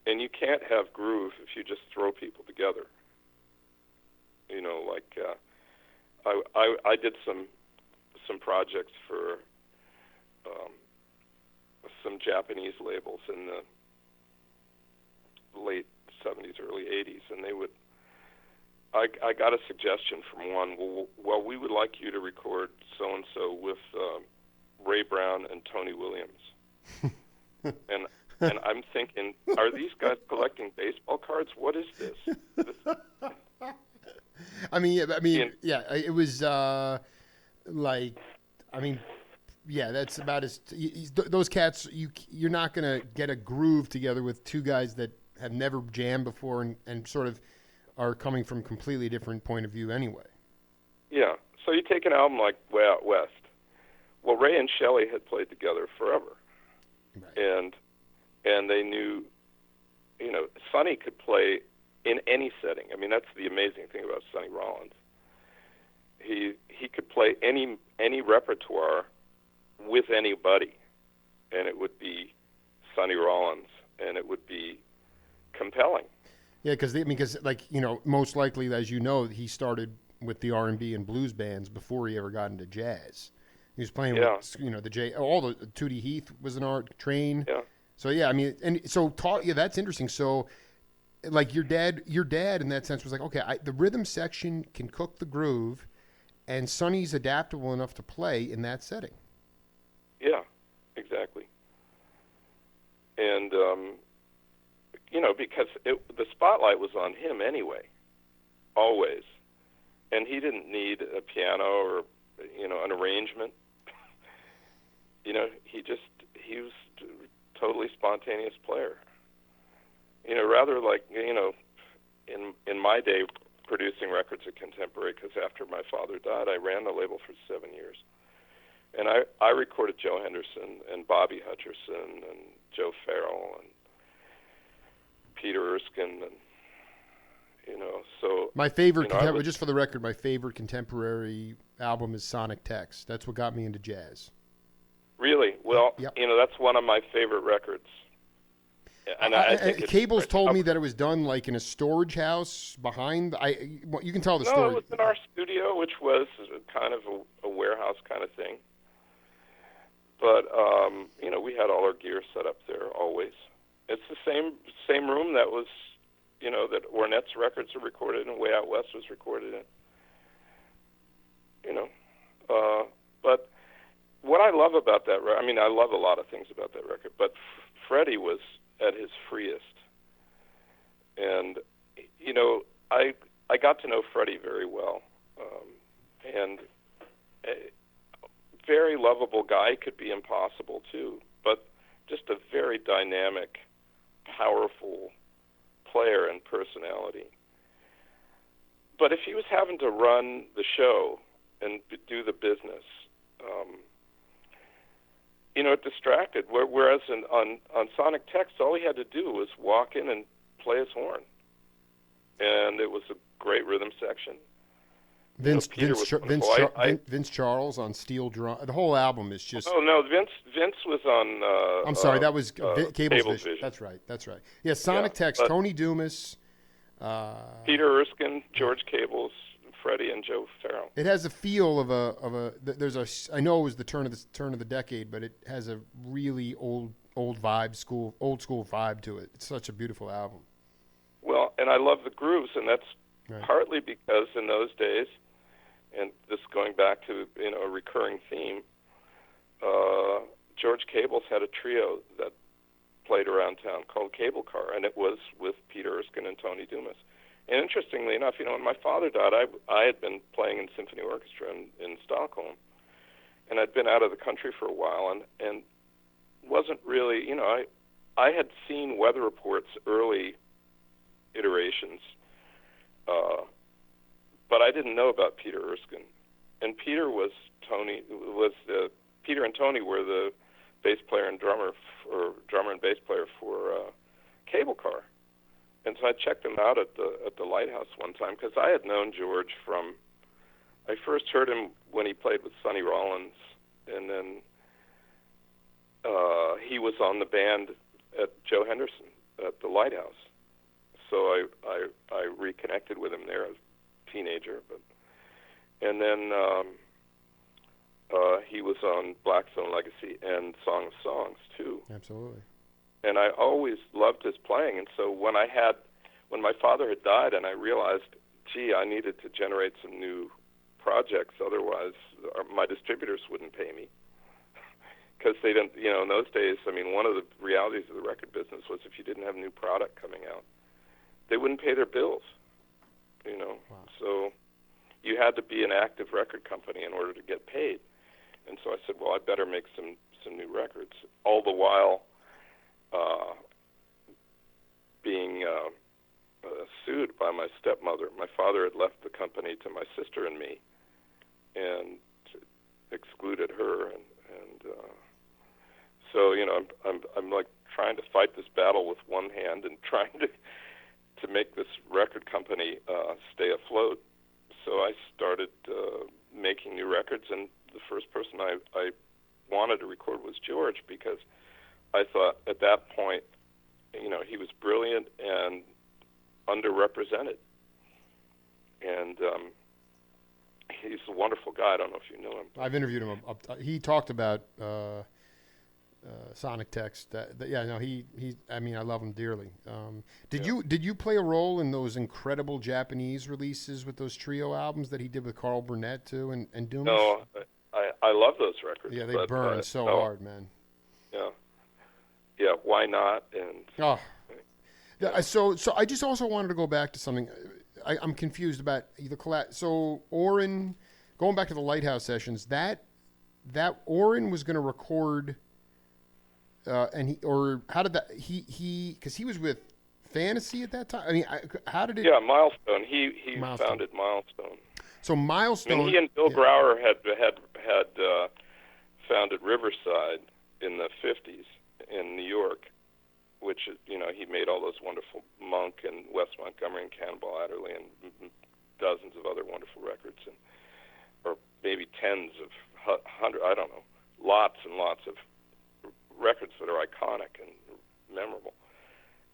And you can't have groove if you just throw people together. I did some projects for some Japanese labels in the late 70s, early 80s, and they would. I got a suggestion from one. Well, we would like you to record so and so with Ray Brown and Tony Williams, and I'm thinking, are these guys collecting baseball cards? What is this? Yeah, it was that's about as those cats. You're not gonna get a groove together with two guys that have never jammed before and sort of are coming from completely different point of view anyway. Yeah. So you take an album like Way Out West. Well, Ray and Shelley had played together forever, right. and they knew, Sonny could play in any setting. That's the amazing thing about Sonny Rollins. He could play any repertoire with anybody, and it would be Sonny Rollins, and it would be compelling. Yeah, because most likely, as you know, he started with the R&B and blues bands before he ever got into jazz. He was playing with, all the Tootie Heath was an art train. Yeah. So that's interesting. So, like your dad in that sense was like, okay, the rhythm section can cook the groove, and Sonny's adaptable enough to play in that setting. Yeah, exactly. And because the spotlight was on him anyway, always, and he didn't need a piano or an arrangement. He was a totally spontaneous player. Rather like, in my day, producing records at Contemporary, because after my father died, I ran the label for 7 years. And I recorded Joe Henderson and Bobby Hutcherson and Joe Farrell and Peter Erskine and, so... My favorite, just for the record, my favorite contemporary album is Sonic Text. That's what got me into jazz. Really? Well, yep. That's one of my favorite records. And I think Cables told me that it was done like in a storage house behind. You can tell the story. No, it was in our studio, which was kind of a warehouse kind of thing. But we had all our gear set up there always. It's the same room that was, that Ornette's records were recorded in, Way Out West was recorded in. But what I love about that record, I love a lot of things about that record, but Freddie was at his freest. And, I got to know Freddie very well. And a very lovable guy, could be impossible too, but just a very dynamic, powerful player and personality. But if he was having to run the show and do the business, it distracted. Whereas on Sonic Text, all he had to do was walk in and play his horn. And it was a great rhythm section. Peter was wonderful. Vince Charles on steel drum. The whole album is just. Oh no, Vince was on. I'm sorry, that was Cable's Vision. That's right. Yeah, Sonic Text, Tony Dumas, Peter Erskine, George Cables, Freddie, and Joe Farrell. It has a feel of a. There's a. I know it was the turn of the decade, but it has a really old vibe, old school vibe to it. It's such a beautiful album. Well, and I love the grooves, and that's right. Partly because in those days, and this going back to a recurring theme, George Cables had a trio that played around town called Cable Car, and it was with Peter Erskine and Tony Dumas. And interestingly enough, when my father died, I had been playing in symphony orchestra in Stockholm, and I'd been out of the country for a while, and wasn't really, I had seen Weather Report's early iterations, but I didn't know about Peter Erskine. And Peter and Tony were the bass player and drummer and bass player for Cable Car. And so I checked him out at the Lighthouse one time, because I had known George I first heard him when he played with Sonny Rollins, and then he was on the band at Joe Henderson at the Lighthouse. So I reconnected with him there as a teenager, and then he was on Blackstone Legacy and Song of Songs too. Absolutely. And I always loved his playing, and so when my father had died, and I realized, gee, I needed to generate some new projects, otherwise my distributors wouldn't pay me. Because they didn't, in those days, one of the realities of the record business was if you didn't have new product coming out, they wouldn't pay their bills, Wow. So you had to be an active record company in order to get paid. And so I said, well, I better make some new records, all the while being sued by my stepmother. My father had left the company to my sister and me and excluded her, and so I'm like trying to fight this battle with one hand and trying to make this record company stay afloat. So I started making new records, and the first person I wanted to record was George, because I thought at that point, he was brilliant and underrepresented. And he's a wonderful guy. I don't know if you know him. I've interviewed him. He talked about Sonic Text. I love him dearly. Did you play a role in those incredible Japanese releases with those trio albums that he did with Carl Burnett too and Dumas? No, I love those records. Yeah, they burn so hard, man. Yeah. Why not? And so I just also wanted to go back to something. I'm confused about the So Oren, going back to the Lighthouse sessions, that Oren was going to record. Because he was with Fantasy at that time. How did it? Yeah, Milestone. He Milestone. founded Milestone. So Milestone. He and Bill Brower had founded Riverside in the 50s in New York, which is, he made all those wonderful Monk and Wes Montgomery and Cannonball Adderley and dozens of other wonderful records, or maybe tens of hundred, I don't know, lots and lots of records that are iconic and memorable.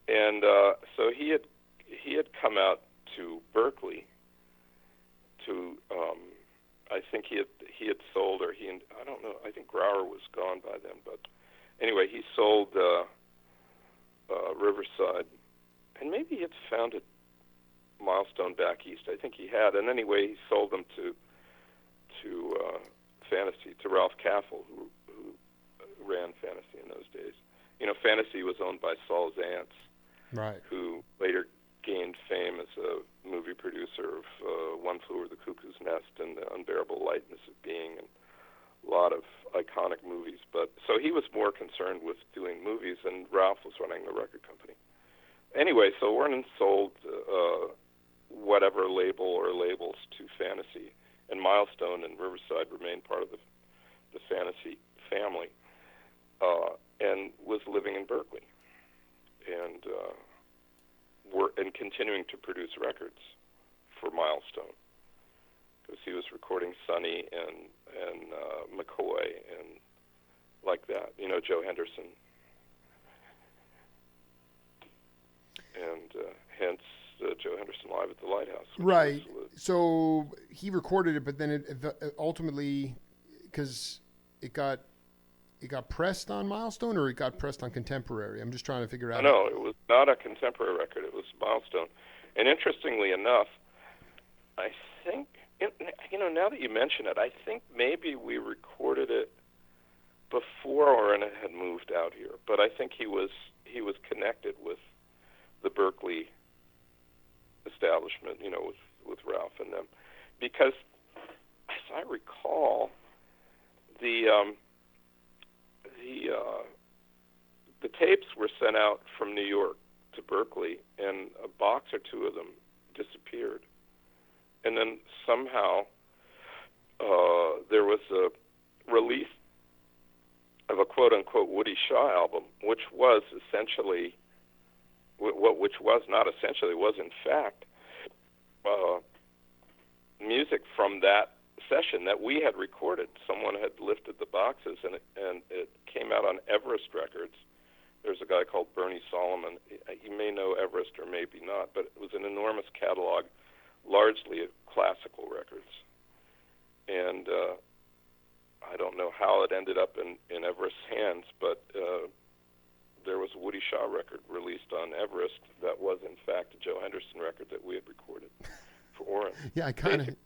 And so he had come out to Berkeley to I think he had sold, or I don't know, I think Grauer was gone by then, but anyway, he sold Riverside, and maybe he had founded Milestone back east. I think he had, and anyway, he sold them to Fantasy, to Ralph Caffel, who ran Fantasy in those days. Fantasy was owned by Saul Zaentz, right, who later gained fame as a movie producer of One Flew Over the Cuckoo's Nest and The Unbearable Lightness of Being, and a lot of iconic movies. But so he was more concerned with doing movies, and Ralph was running the record company. Anyway, so Wernan sold whatever label or labels to Fantasy, and Milestone and Riverside remained part of the Fantasy family, and was living in Berkeley, and continuing to produce records for Milestone. because he was recording Sonny and McCoy and like that, Joe Henderson, and hence Joe Henderson Live at the Lighthouse. Right. So he recorded it, but then it ultimately, because it got pressed on Milestone, or it got pressed on Contemporary. I'm just trying to figure out. No, it was not a Contemporary record. It was Milestone. And interestingly enough, I think, now that you mention it, I think maybe we recorded it before Oren had moved out here. But I think he was connected with the Berkeley establishment, with Ralph and them, because as I recall, the tapes were sent out from New York to Berkeley, and a box or two of them disappeared. And then somehow there was a release of a quote-unquote Woody Shaw album, which was essentially, which was not essentially, was in fact music from that session that we had recorded. Someone had lifted the boxes, and it came out on Everest Records. There's a guy called Bernie Solomon. You may know Everest or maybe not, but it was an enormous catalog, largely of classical records. And I don't know how it ended up in Everest's hands, but there was a Woody Shaw record released on Everest that was, in fact, a Joe Henderson record that we had recorded for Oren. Yeah, I kind of...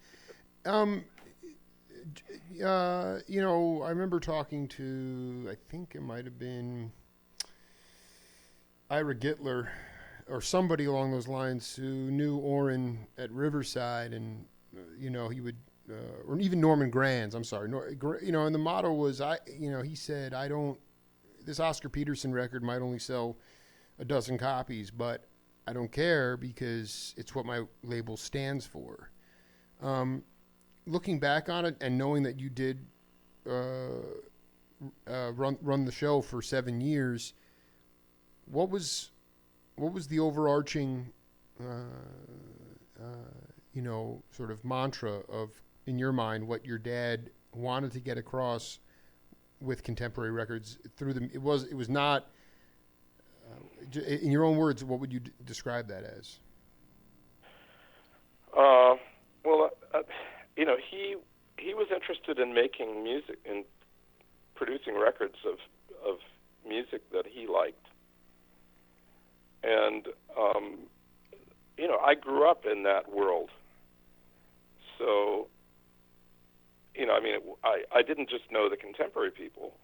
I remember talking to, I think it might have been Ira Gittler or somebody along those lines who knew Oren at Riverside, and he would, or even Norman Granz. I'm sorry, and the motto was, he said, this Oscar Peterson record might only sell a dozen copies, but I don't care because it's what my label stands for. Looking back on it and knowing that you did run the show for 7 years, what was the overarching sort of mantra of, in your mind, what your dad wanted to get across with Contemporary Records through them? It was not, in your own words, what would you describe that as? He was interested in making music and producing records of music that he liked. And, I grew up in that world. So, I didn't just know the contemporary people.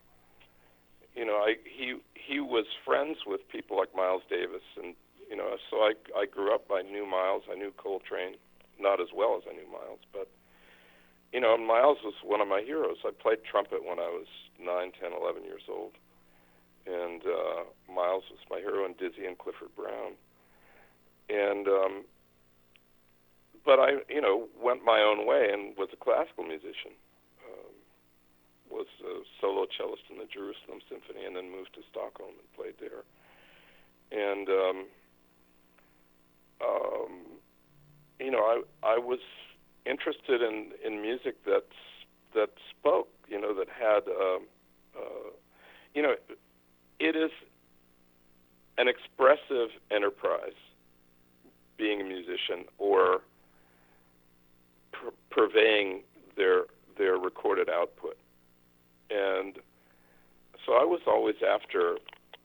He was friends with people like Miles Davis, and, so I grew up, I knew Miles, I knew Coltrane, not as well as I knew Miles, but, Miles was one of my heroes. I played trumpet when I was 9, 10, 11 years old. And Miles was my hero, and Dizzy and Clifford Brown. And but I, went my own way and was a classical musician. Was a solo cellist in the Jerusalem Symphony, and then moved to Stockholm and played there. And I was interested in music that spoke, that had, it is an expressive enterprise, being a musician, or purveying their recorded output. And so I was always after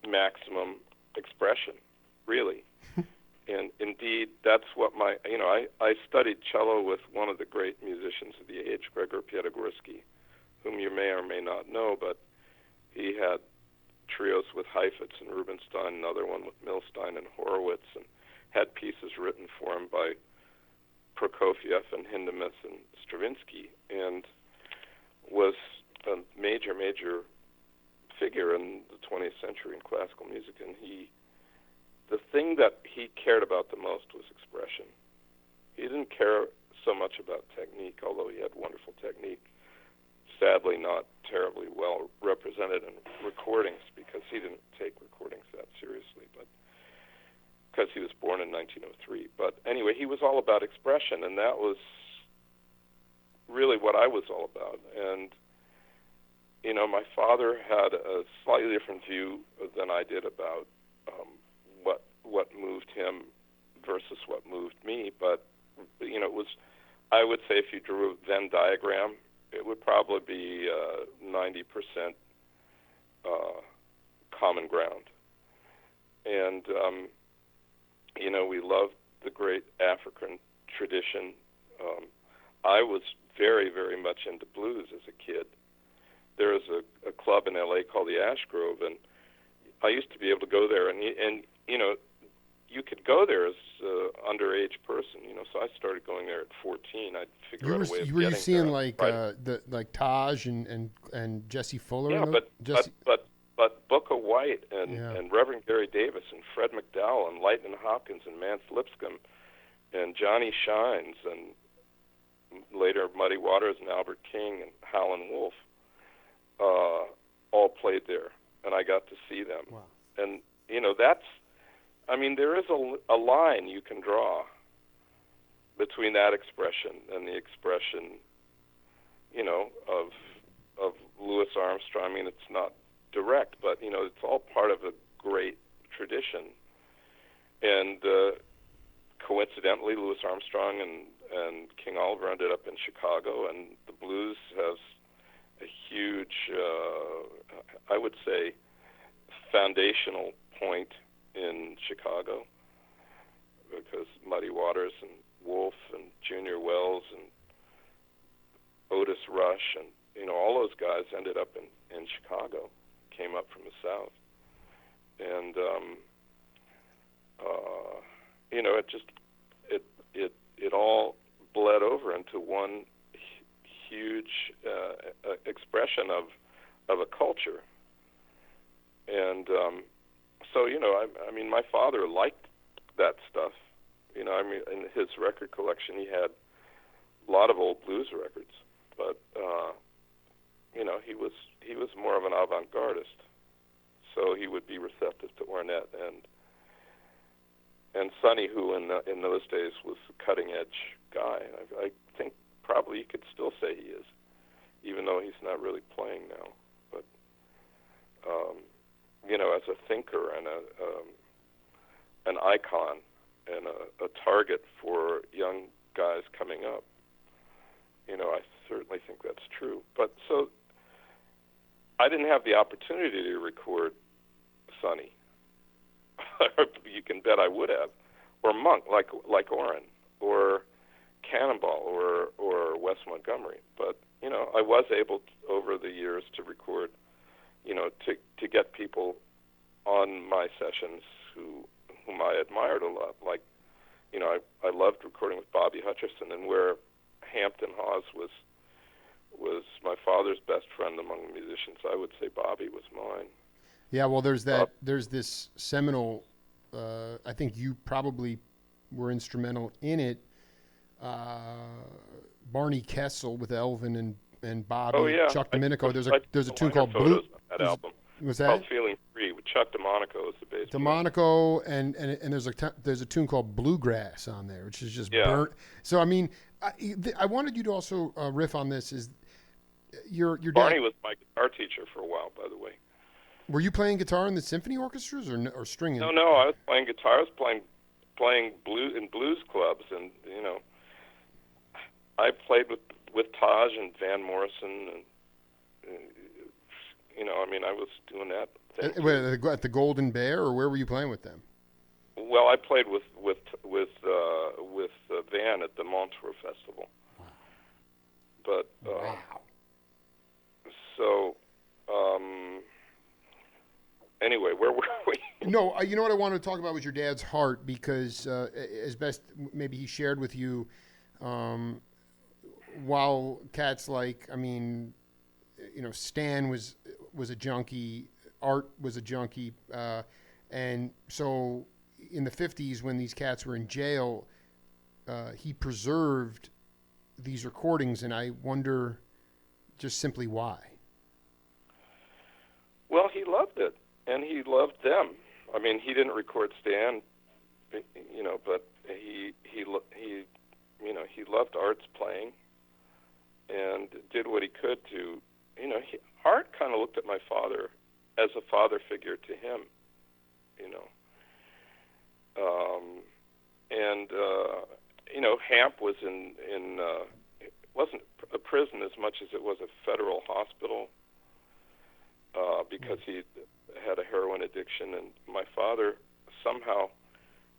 maximum expression, really. And indeed, that's what I studied cello with one of the great musicians of the age, Gregor Piatigorsky, whom you may or may not know, but he had trios with Heifetz and Rubinstein, another one with Milstein and Horowitz, and had pieces written for him by Prokofiev and Hindemith and Stravinsky, and was a major figure in the 20th century in classical music. And the thing that he cared about the most was expression. He didn't care so much about technique, although he had wonderful technique, sadly not terribly well represented in recordings, because he didn't take recordings that seriously, but because he was born in 1903. But anyway, he was all about expression, and that was really what I was all about. And my father had a slightly different view than I did about what moved him versus what moved me. But it was, I would say, if you drew a Venn diagram, it would probably be 90% common ground. And we loved the great African tradition. I was very, very much into blues as a kid. There was a club in L.A. called the Ash Grove, and I used to be able to go there, and you could go there as an underage person, so I started going there at 14. I'd figure out a way of were you getting seeing there. like Taj and Jesse Fuller? Yeah, but Booker White and Reverend Gary Davis and Fred McDowell and Lightnin' Hopkins and Mance Lipscomb and Johnny Shines and later Muddy Waters and Albert King and Howlin' Wolf all played there, and I got to see them. Wow. And there is a line you can draw between that expression and the expression, of Louis Armstrong. I mean, it's not direct, but it's all part of a great tradition. And coincidentally, Louis Armstrong and King Oliver ended up in Chicago, and the blues has a huge, I would say, foundational point in Chicago, because Muddy Waters and Wolf and Junior Wells and Otis Rush and all those guys ended up in Chicago, came up from the South, and it all bled over into one huge expression of a culture. And my father liked that stuff. In his record collection, he had a lot of old blues records, but he was more of an avant-gardist, so he would be receptive to Ornette and Sonny, who in those days was a cutting-edge guy. I think probably you could still say he is, even though he's not really playing now. But as a thinker and an icon and a target for young guys coming up, I certainly think that's true. But so I didn't have the opportunity to record Sonny. You can bet I would have, or Monk, like Orrin, or Cannonball, or Wes Montgomery. But I was able over the years to record, to get people on my sessions whom I admired a lot. Like, I loved recording with Bobby Hutcherson, and where Hampton Hawes was my father's best friend among the musicians, I would say Bobby was mine. Yeah, well, there's this seminal, I think you probably were instrumental in it, Barney Kessel with Elvin and Bobby. Oh, yeah. Chuck Domenico. There's a tune called Blue. That album. Was that? Called Feeling Free with Chuck DeMonico as the bass player. DeMonico, and there's a tune called Bluegrass on there, which is just burnt. So I wanted you to also riff on this. Is your dad, Barney was my guitar teacher for a while, by the way. Were you playing guitar in the symphony orchestras or stringing? No, I was playing guitar. I was playing blues in blues clubs, and I played with Taj and Van Morrison, and I was doing that thing. At the Golden Bear, or where were you playing with them? Well, I played with Van at the Montreux Festival. Wow. But wow. So anyway, where were we? No, you know what I wanted to talk about was your dad's heart, because as best maybe he shared with you, while cats like, Stan was a junkie, Art was a junkie, and so in the 50s when these cats were in jail, he preserved these recordings, and I wonder just simply why. Well, he loved it, and he loved them. He didn't record Stan, but he loved Art's playing, and did what he could to, Hart kind of looked at my father as a father figure to him, you know. And Hamp was it wasn't a prison as much as it was a federal hospital because he had a heroin addiction, and my father somehow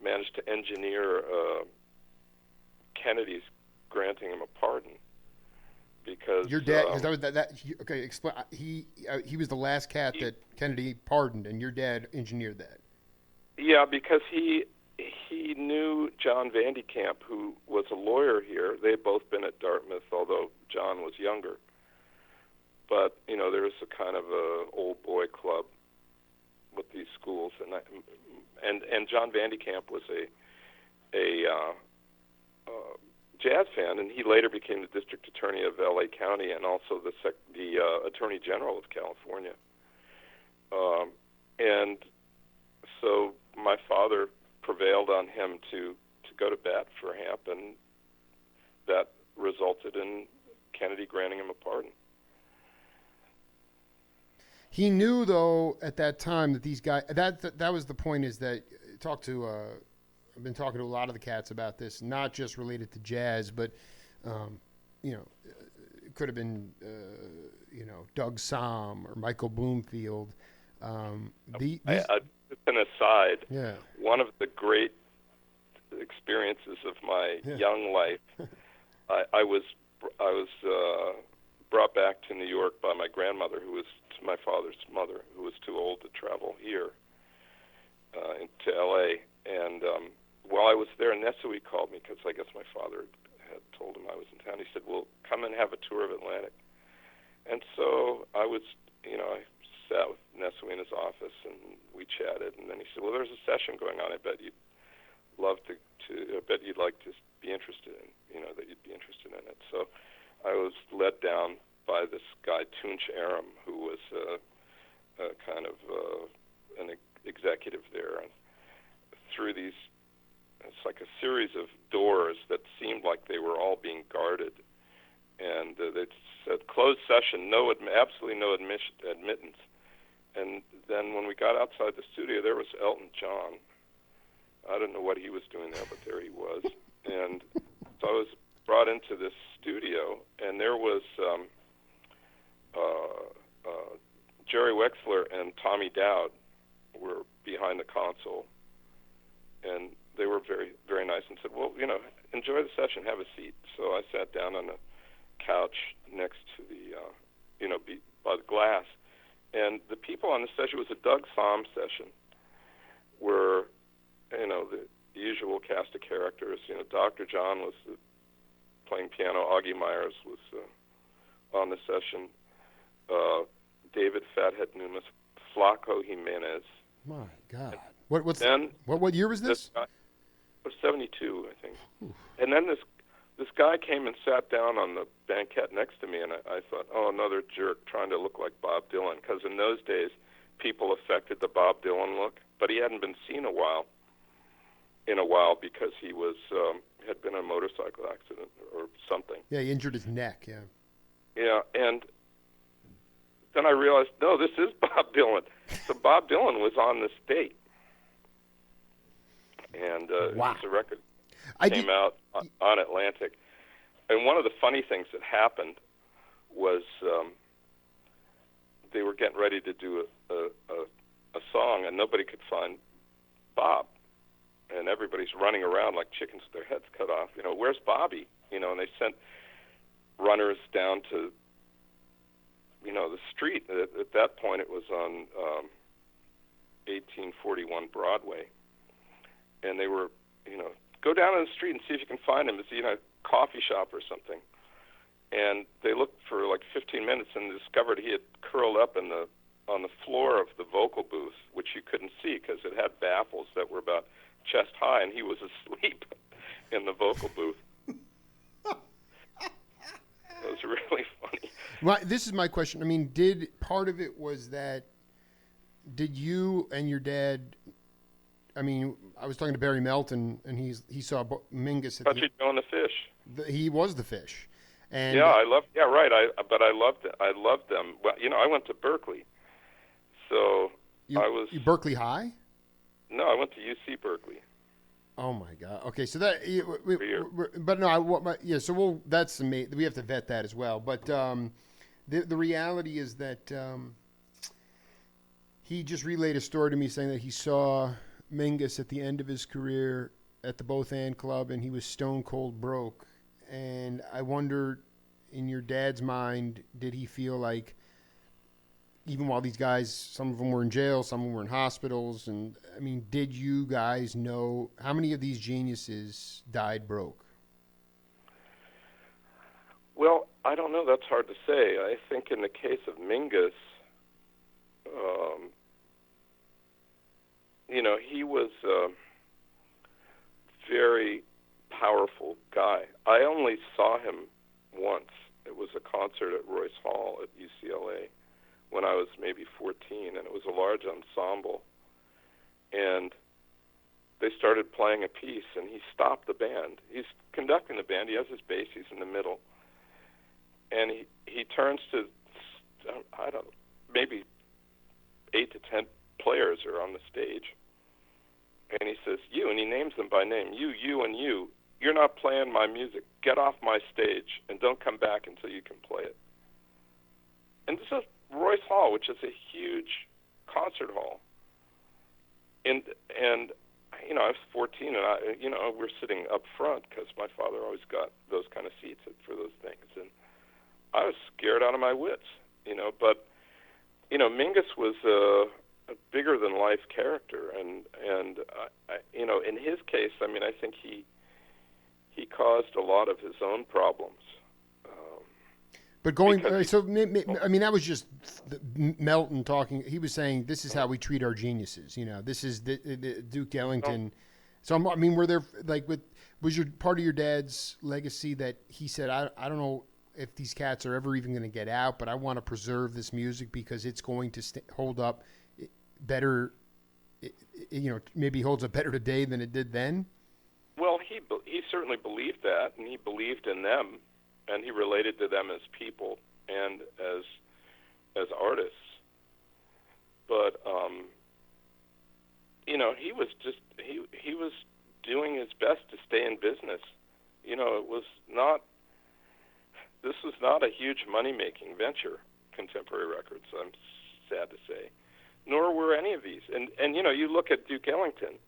managed to engineer Kennedy's granting him a pardon because your dad. Okay, explain. He was the last cat that Kennedy pardoned, and your dad engineered that. Yeah, because he knew John Vandekamp, who was a lawyer here. They had both been at Dartmouth, although John was younger. But there was a kind of a old boy club with these schools, and John Vandekamp was a jazz fan, and he later became the district attorney of L.A. County and also the attorney general of California. And so my father prevailed on him to go to bat for Hamp, and that resulted in Kennedy granting him a pardon. He knew, though, at that time that these guys. That was the point. Is that I've been talking to a lot of the cats about this, not just related to jazz, but it could have been Doug Somm or Michael Bloomfield. Just an aside. Yeah. One of the great experiences of my young life, I was brought back to New York by my grandmother, who was my father's mother, who was too old to travel here to L.A. And while I was there, Nesui called me because I guess my father had told him I was in town. He said, "Well, come and have a tour of Atlantic." And so I sat with Nesui in his office, and we chatted. And then he said, "Well, there's a session going on. I bet you'd love to. I bet you'd like to be interested in. That you'd be interested in it." So I was led down by this guy Tunch Aram, who was a kind of an executive there, and through these, it's like a series of doors that seemed like they were all being guarded, and they said closed session, absolutely no admittance. And then when we got outside the studio, there was Elton John. I don't know what he was doing there, but there he was. And so I was brought into this studio, and there was Jerry Wexler and Tommy Dowd were behind the console, and they were very, very nice and said, "Well, enjoy the session, have a seat." So I sat down on a couch next to the, by the glass, and the people on the session, it was a Doug Somm session, were, the usual cast of characters. Dr. John was playing piano. Augie Myers was on the session. David Fathead Numas, Flaco Jimenez. My God! What year was this? It was 72, I think. Oof. And then this guy came and sat down on the banquette next to me, and I thought, oh, another jerk trying to look like Bob Dylan, because in those days people affected the Bob Dylan look, but he hadn't been seen in a while because he was had been in a motorcycle accident or something. Yeah, he injured his neck. Yeah. Yeah, and then I realized, no, this is Bob Dylan. So Bob Dylan was on this date, and wow. The record came out on Atlantic. And one of the funny things that happened was they were getting ready to do a song, and nobody could find Bob. And everybody's running around like chickens with their heads cut off. Where's Bobby? And they sent runners down to, the street. At that point, it was on 1841 Broadway. And they were, go down on the street and see if you can find him. Is he in a coffee shop or something? And they looked for like 15 minutes and discovered he had curled up on the floor of the vocal booth, which you couldn't see because it had baffles that were about chest high, and he was asleep in the vocal booth. It was really funny. Well, this is my question. I mean, part of it was that, did you and your dad, I mean, I was talking to Barry Melton, and he saw Mingus. Thought you'd go on the fish. He was the fish. And Yeah, I love. Yeah, right. But I loved it. I loved them. Well, I went to Berkeley, so I was. you Berkeley High. No, I went to UC Berkeley Oh my God. Okay, so that, for a year. but no, yeah. So that's amazing. We have to vet that as well. But the reality is that he just relayed a story to me saying that he saw Mingus at the end of his career at the Both And Club, and he was stone cold broke. And I wonder, in your dad's mind, did he feel like, even while these guys, some of them were in jail, some of them were in hospitals, and I mean, did you guys know how many of these geniuses died broke? Well, I don't know. That's hard to say. I think in the case of Mingus, he was a very powerful guy. I only saw him once. It was a concert at Royce Hall at UCLA when I was maybe 14, and it was a large ensemble. And they started playing a piece, and he stopped the band. He's conducting the band. He has his bass. He's in the middle. And he turns to, I don't know, maybe 8 to 10 players are on the stage. And he says, you, and he names them by name, you, and you. You're not playing my music. Get off my stage, and don't come back until you can play it. And this is Royce Hall, which is a huge concert hall. And I was 14, and we're sitting up front because my father always got those kind of seats for those things. And I was scared out of my wits, But, Mingus was a bigger-than-life character. And in his case, I think he caused a lot of his own problems. But that was just Melton talking. He was saying, this is how we treat our geniuses. This is the Duke Ellington. Oh. So, were there, was your part of your dad's legacy that he said, I don't know if these cats are ever even going to get out, but I want to preserve this music because it's going to hold up better, maybe holds up better today than it did then? Well, he certainly believed that, and he believed in them, and he related to them as people and as artists. But he was just he was doing his best to stay in business. This was not a huge money-making venture, Contemporary Records, I'm sad to say. Nor were any of these. And you look at Duke Ellington,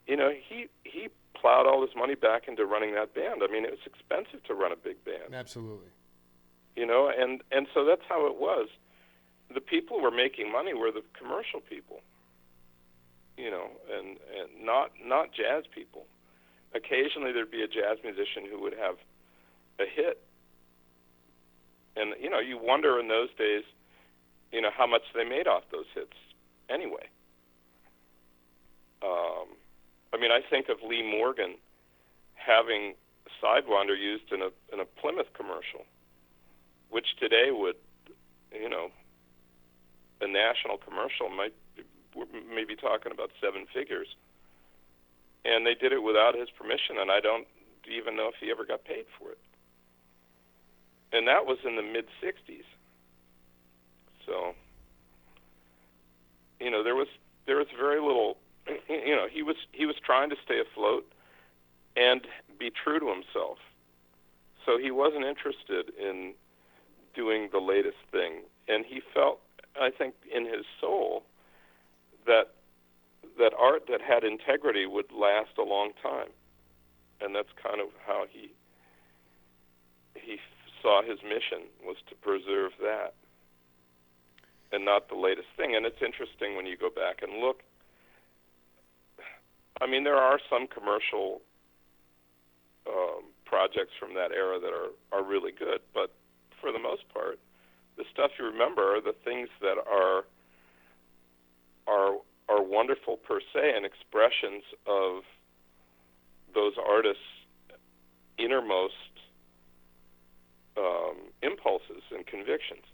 he plowed all his money back into running that band. It was expensive to run a big band. Absolutely. And so that's how it was. The people who were making money were the commercial people, and not jazz people. Occasionally there'd be a jazz musician who would have a hit. And, you wonder in those days, how much they made off those hits anyway. I think of Lee Morgan having Sidewinder used in a Plymouth commercial, which today would, a national commercial might maybe talking about 7 figures. And they did it without his permission, and I don't even know if he ever got paid for it. And that was in the mid-'60s. So, there was very little. He was trying to stay afloat and be true to himself. So he wasn't interested in doing the latest thing, and he felt, I think, in his soul that art that had integrity would last a long time, and that's kind of how he saw his mission, was to preserve that and not the latest thing. And it's interesting when you go back and look. There are some commercial projects from that era that are really good, but for the most part, the stuff you remember are the things that are wonderful per se, and expressions of those artists' innermost impulses and convictions.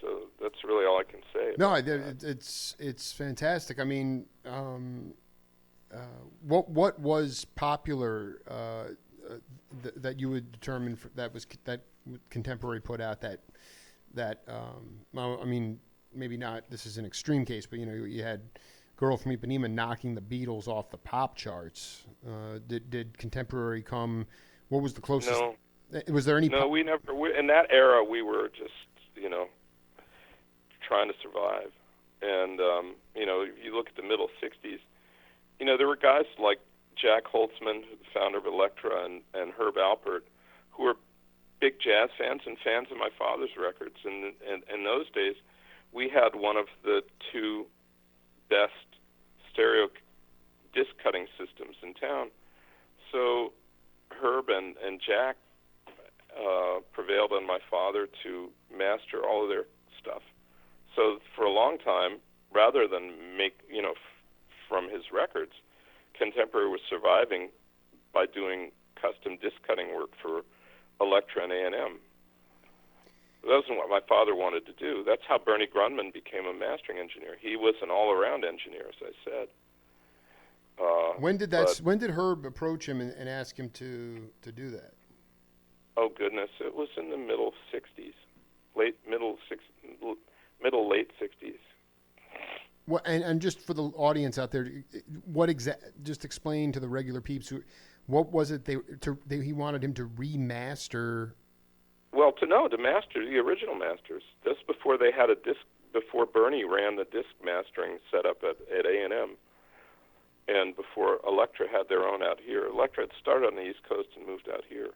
So that's really all I can say. No, it's fantastic. What was popular that you would determine that Contemporary put out well, I mean, maybe not. This is an extreme case, but you had Girl from Ipanema knocking the Beatles off the pop charts. Did Contemporary come? What was the closest? No. Was there any? No, we never. In that era, we were just trying to survive. And if you look at the middle '60s, there were guys like Jack Holtzman, the founder of Elektra, and Herb Alpert, who were big jazz fans and fans of my father's records. And in those days, we had one of the two best stereo disc cutting systems in town. So Herb and Jack prevailed on my father to master all of their stuff. So for a long time, rather than make, from his records, Contemporary was surviving by doing custom disc cutting work for Elektra and A&M. That wasn't what my father wanted to do. That's how Bernie Grundman became a mastering engineer. He was an all-around engineer, as I said. When did Herb approach him and ask him to do that? Oh goodness, it was in the middle '60s, late 60s. What and just for the audience out there, just explain to the regular peeps what was it he wanted him to remaster? Well, to master the original masters. This before they had before Bernie ran the disc mastering setup at A&M. And before Elektra had their own out here. Elektra had started on the East Coast and moved out here.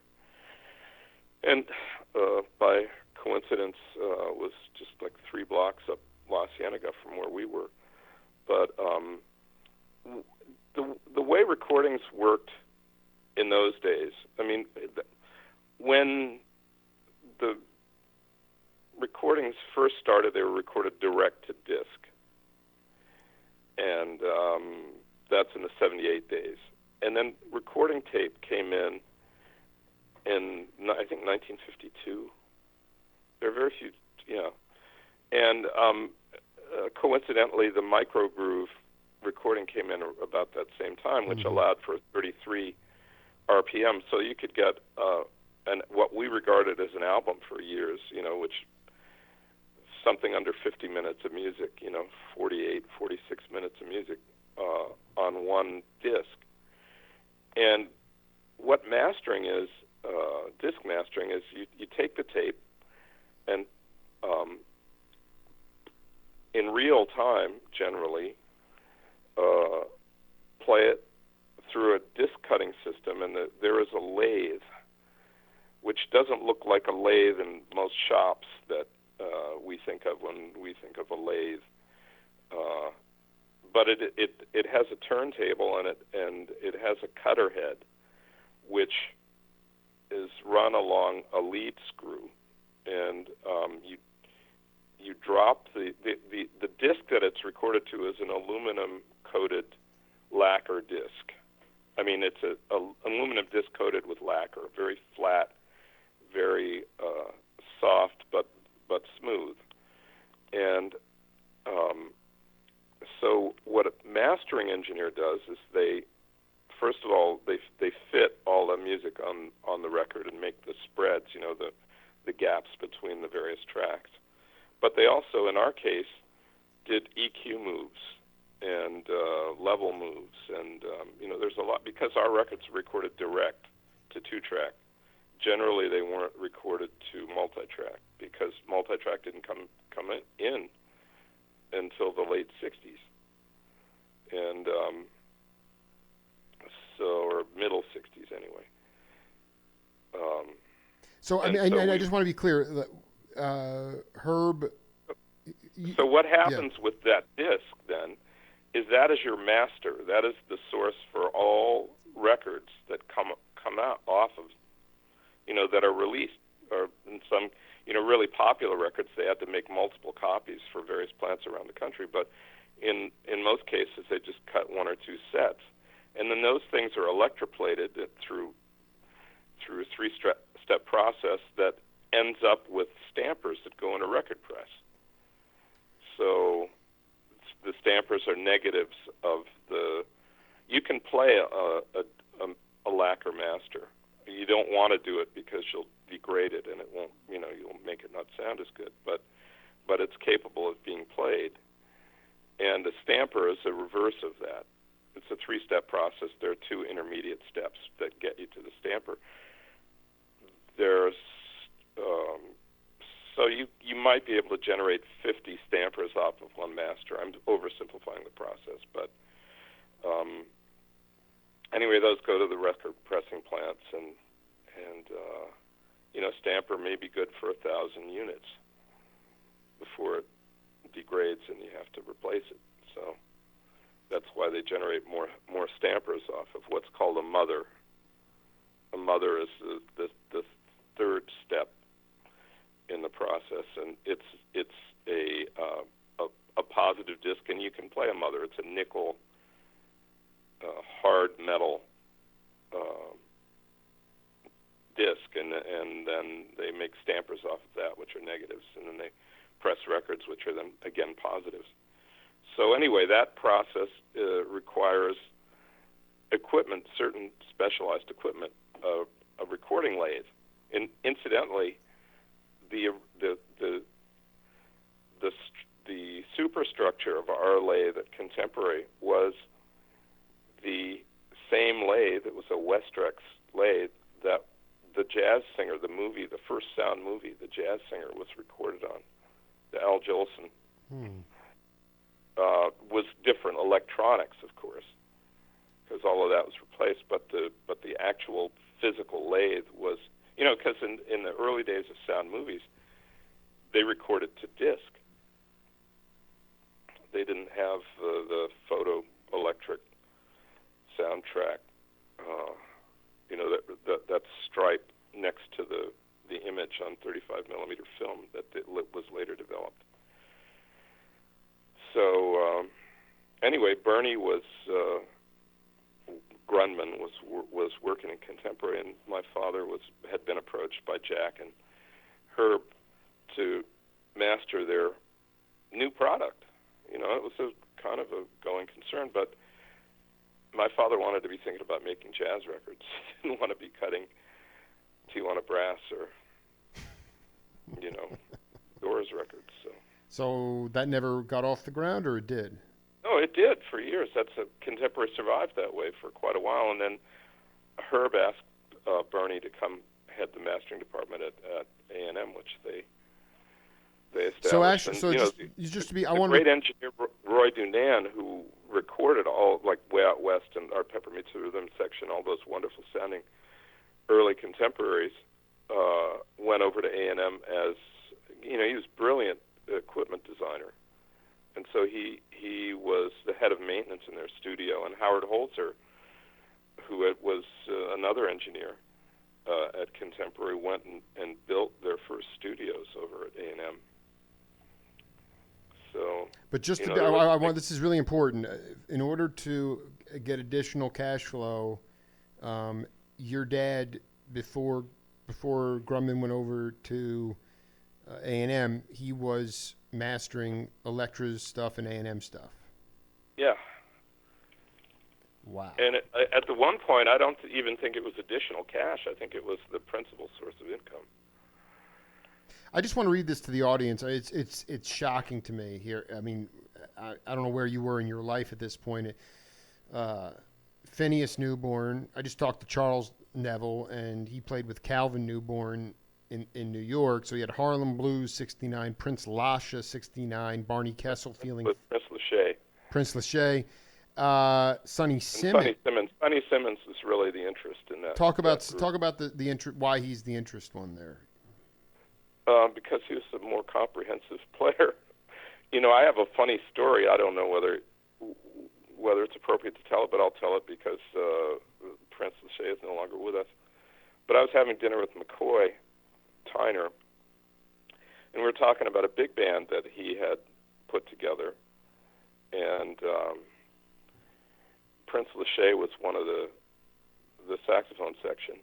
And by coincidence, was just like 3 blocks up La Cienega from where we were. But the way recordings worked in those days, I mean, when the recordings first started, they were recorded direct to disc. And that's in the 78 days. And then recording tape came in I think 1952. There are very few, And coincidentally, the microgroove recording came in about that same time, which allowed for 33 RPM. So you could get what we regarded as an album for years, which something under 50 minutes of music, 48, 46 minutes of music on one disc. And what mastering is, disc mastering is you take the tape and in real time, generally, play it through a disc cutting system, and there is a lathe, which doesn't look like a lathe in most shops that we think of when we think of a lathe. But it has a turntable in it, and it has a cutter head, which is run along a lead screw, and you drop the disc that it's recorded to is an aluminum coated lacquer disc. I mean, it's a aluminum disc coated with lacquer, very flat, very soft, but smooth. And so what a mastering engineer does is first of all, they fit all the music on the record and make the spreads, the gaps between the various tracks. But they also, in our case, did EQ moves and level moves, and there's a lot, because our records are recorded direct to 2-track. Generally, they weren't recorded to multi-track because multi-track didn't come in until the late '60s, and or middle '60s anyway. I just want to be clear that Herb. So what happens with that disc then is that is your master. That is the source for all records that come out off of, that are released, or in some, really popular records, they had to make multiple copies for various plants around the country. But in most cases, they just cut 1 or 2 sets. And then those things are electroplated through a 3-step process that ends up with stampers that go in a record press. So the stampers are negatives of the. You can play a lacquer master, you don't want to do it because you'll degrade it and it won't, you'll make it not sound as good. But it's capable of being played. And the stamper is a reverse of that. It's a 3-step process. There are 2 intermediate steps that get you to the stamper. There's so you might be able to generate 50 stampers off of one master. I'm oversimplifying the process, but anyway, those go to the record pressing plants, and stamper may be good for 1,000 units before it degrades and you have to replace it. So that's why they generate more stampers off of what's called a mother. A mother is the 3rd step in the process, and it's a positive disc, and you can play a mother. It's a nickel hard metal disc, and then they make stampers off of that, which are negatives, and then they press records, which are then again positives. So anyway, that process requires equipment, certain specialized equipment, a recording lathe. And incidentally, the superstructure of our lathe at Contemporary was the same lathe. It was a Westrex lathe that the Jazz Singer, the first sound movie, The Jazz Singer, was recorded on. The Al Jolson. Was different electronics, of course, because all of that was replaced. But the actual physical lathe was, because in the early days of sound movies, they recorded to disc. They didn't have the photoelectric soundtrack, that stripe next to the image on 35 millimeter film that was later developed. So anyway, Bernie Grunman was working in Contemporary, and my father had been approached by Jack and Herb to master their new product. It was kind of a going concern, but my father wanted to be thinking about making jazz records. He didn't want to be cutting Tijuana Brass or Doors records. So that never got off the ground, or it did? No, it did for years. Contemporary survived that way for quite a while, and then Herb asked Bernie to come head the mastering department at A&M, which they established. So actually, and, just to be, great engineer Roy Dunan, who recorded all, like Way Out West and Art Peppermint Rhythm Section, all those wonderful sounding early contemporaries, went over to A&M as, he was brilliant equipment designer. And so he was the head of maintenance in their studio, and Howard Holzer, who was another engineer at Contemporary, went and built their first studios over at A&M. So, but just to I want, this is really important. In order to get additional cash flow, your dad, before Grumman went over to A&M, he was mastering Elektra's stuff and A&M stuff. Yeah. Wow. And at the one point, I don't even think it was additional cash. I think it was the principal source of income. I just want to read this to the audience. It's shocking to me here. I mean, I don't know where you were in your life at this point. Phineas Newborn. I just talked to Charles Neville, and he played with Calvin Newborn in New York. So he had Harlem Blues 69, Prince Lasha 69, Barney Kessel feeling. With Prince Lachey. Sonny Simmons. Sonny Simmons is really the interest in that. Talk about the interest. Why he's the interest one there. Because he was a more comprehensive player. I have a funny story. I don't know whether it's appropriate to tell it, but I'll tell it because Prince Lachey is no longer with us. But I was having dinner with McCoy Tyner, and we were talking about a big band that he had put together, and Prince Lachey was one of the saxophone section,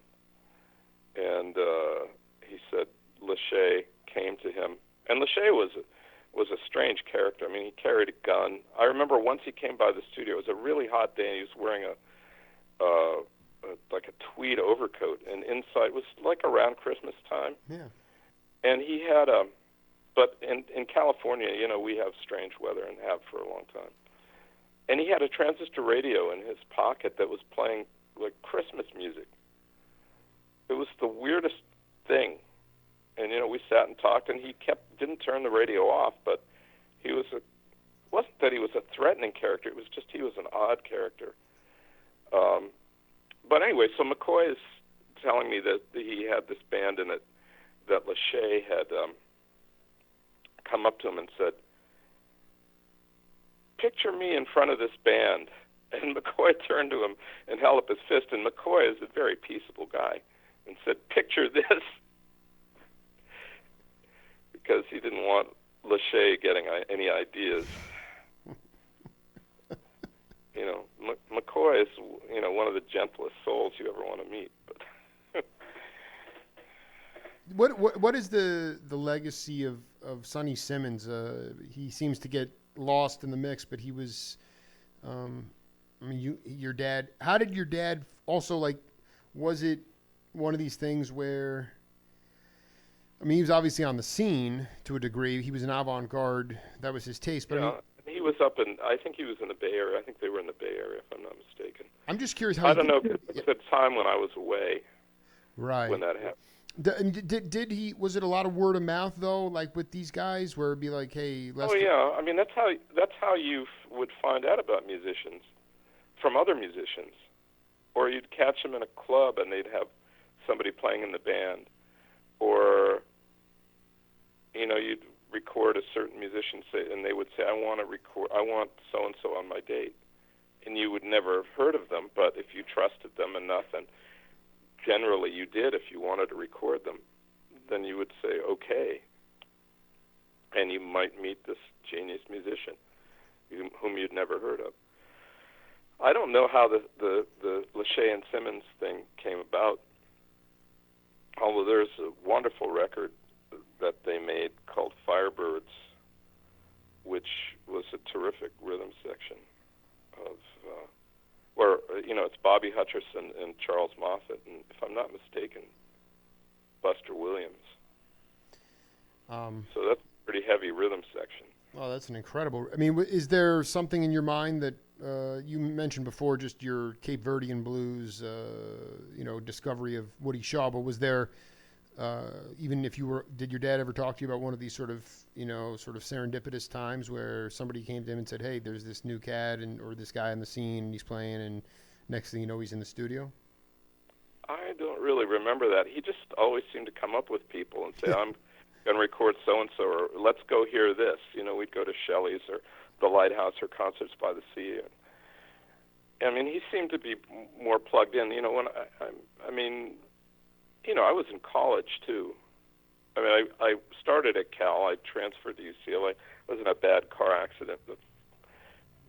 and he said Lachey came to him, and Lachey was a strange character. I mean, he carried a gun. I remember once he came by the studio. It was a really hot day, and he was wearing like a tweed overcoat, and inside was like around Christmas time. Yeah. And he had but in California, we have strange weather and have for a long time. And he had a transistor radio in his pocket that was playing like Christmas music. It was the weirdest thing. And we sat and talked, and he didn't turn the radio off, but wasn't that he was a threatening character, it was just he was an odd character. But anyway, so McCoy is telling me that he had this band in it, that Lachey had come up to him and said, "Picture me in front of this band." And McCoy turned to him and held up his fist, and McCoy is a very peaceable guy, and said, "Picture this," because he didn't want Lachey getting any ideas. McCoy is, one of the gentlest souls you ever want to meet. But What is the legacy of Sonny Simmons? He seems to get lost in the mix, but he was, your dad. How did your dad also was it one of these things where? He was obviously on the scene to a degree. He was an avant-garde. That was his taste. But he was I think he was in the Bay Area. I think they were in the Bay Area, if I'm not mistaken. I'm just curious how. I don't know if it was the time when I was away. Right. When that happened. Did he? Was it a lot of word of mouth though, like with these guys, where it'd be like, "Hey, let's." Oh yeah, that's how you would find out about musicians from other musicians, or you'd catch them in a club and they'd have somebody playing in the band, or you'd record a certain musician and they would say, I want so and so on my date, and you would never have heard of them, but if you trusted them enough, and generally you did, if you wanted to record them, then you would say okay, and you might meet this genius musician whom you'd never heard of. I don't know how the Lachey and Simmons thing came about, although there's a wonderful record that they made called Firebirds, which was a terrific rhythm section of, where it's Bobby Hutcherson and Charles Moffett, and if I'm not mistaken, Buster Williams. So that's a pretty heavy rhythm section. Oh, that's an incredible. Is there something in your mind that you mentioned before, just your Cape Verdean blues, discovery of Woody Shaw, but was there? Even if did your dad ever talk to you about one of these sort of serendipitous times where somebody came to him and said, "Hey, there's this new cat or this guy on the scene, and he's playing," and next thing you know, he's in the studio? I don't really remember that. He just always seemed to come up with people and say, "I'm going to record so-and-so," or "Let's go hear this." We'd go to Shelley's or the Lighthouse or Concerts by the Sea. He seemed to be more plugged in. I was in college, too. I started at Cal. I transferred to UCLA. I was in a bad car accident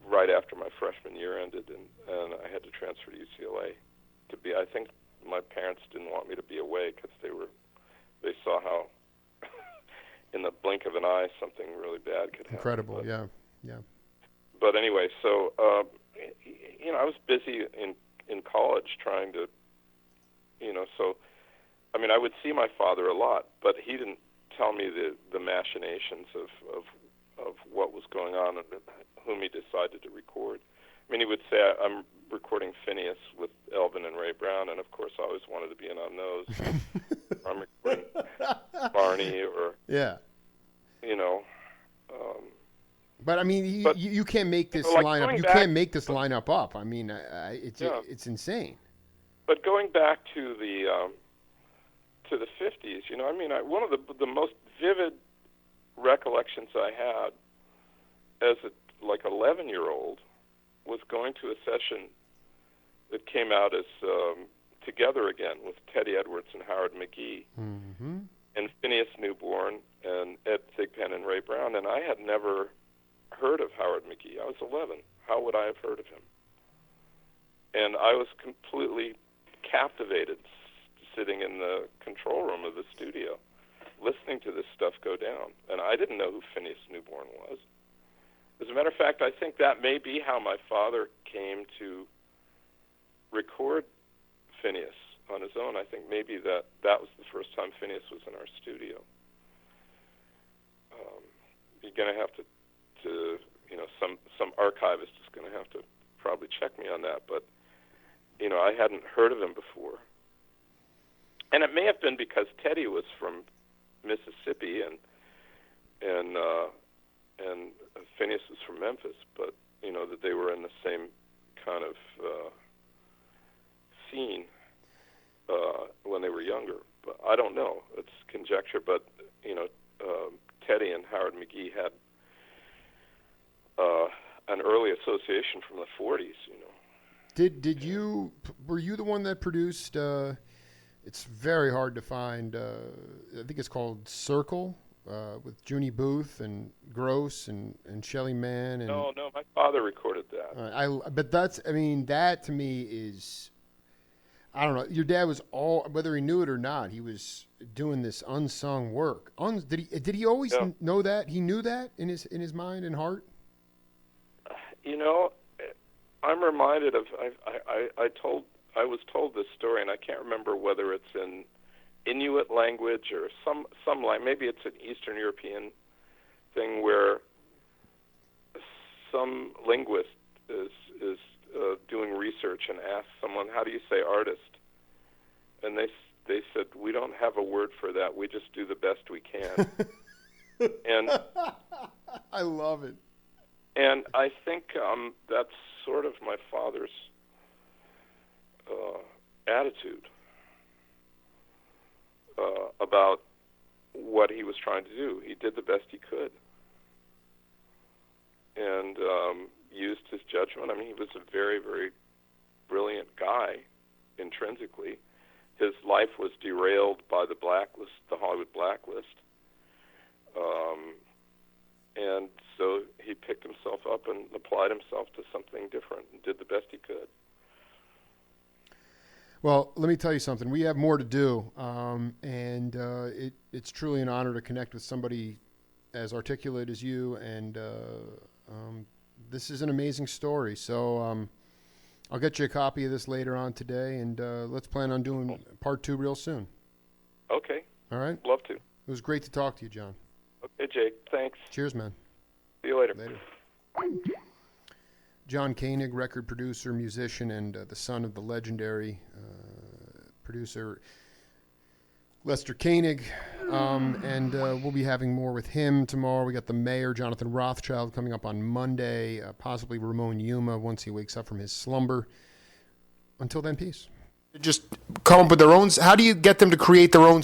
right after my freshman year ended, and I had to transfer to UCLA I think my parents didn't want me to be away because they saw how in the blink of an eye something really bad could happen. Incredible, yeah. But anyway, so, I was busy in college trying to, so... I would see my father a lot, but he didn't tell me the machinations of what was going on and whom he decided to record. He would say, I'm recording Phineas with Elvin and Ray Brown, and of course I always wanted to be in on those. I'm recording Barney or... Yeah. But you can't make this lineup. You can't make this lineup up. It's insane. But going back to the 50s, one of the most vivid recollections I had as a 11-year-old was going to a session that came out as Together Again with Teddy Edwards and Howard McGee, mm-hmm. and Phineas Newborn and Ed Thigpen and Ray Brown, and I had never heard of Howard McGee. I was 11. How would I have heard of him? And I was completely captivated sitting in the control room of the studio, listening to this stuff go down. And I didn't know who Phineas Newborn was. As a matter of fact, I think that may be how my father came to record Phineas on his own. I think maybe that was the first time Phineas was in our studio. You're going to have to some archivist is going to have to probably check me on that, but I hadn't heard of him before. And it may have been because Teddy was from Mississippi and Phineas was from Memphis, but that they were in the same kind of scene when they were younger. But I don't know. It's conjecture. But Teddy and Howard McGee had an early association from the 40s. Were you the one that produced? It's very hard to find. I think it's called Circle with Junie Booth and Gross and Shelley Mann. And, no, my father recorded that. But that to me is, I don't know. Your dad was whether he knew it or not, he was doing this unsung work. Did he always know that? He knew that in his mind and heart. I'm reminded of I was told this story, and I can't remember whether it's in Inuit language or some language. Maybe it's an Eastern European thing where some linguist is doing research and asks someone, "How do you say artist?" And they said, "We don't have a word for that. We just do the best we can." And I love it. And I think that's sort of my father's attitude about what he was trying to do. He did the best he could and used his judgment. I mean, he was a very, very brilliant guy intrinsically. His life was derailed by the blacklist, the Hollywood blacklist. And so he picked himself up and applied himself to something different and did the best he could. Well, let me tell you something. We have more to do, and it's truly an honor to connect with somebody as articulate as you, and this is an amazing story. So I'll get you a copy of this later on today, and let's plan on doing part 2 real soon. Okay. All right? Love to. It was great to talk to you, John. Okay, Jake. Thanks. Cheers, man. See you later. Later. John Koenig, record producer, musician, and the son of the legendary producer Lester Koenig. And we'll be having more with him tomorrow. We got the mayor, Jonathan Rothschild, coming up on Monday, possibly Ramon Yuma once he wakes up from his slumber. Until then, peace. Just come up with their own. How do you get them to create their own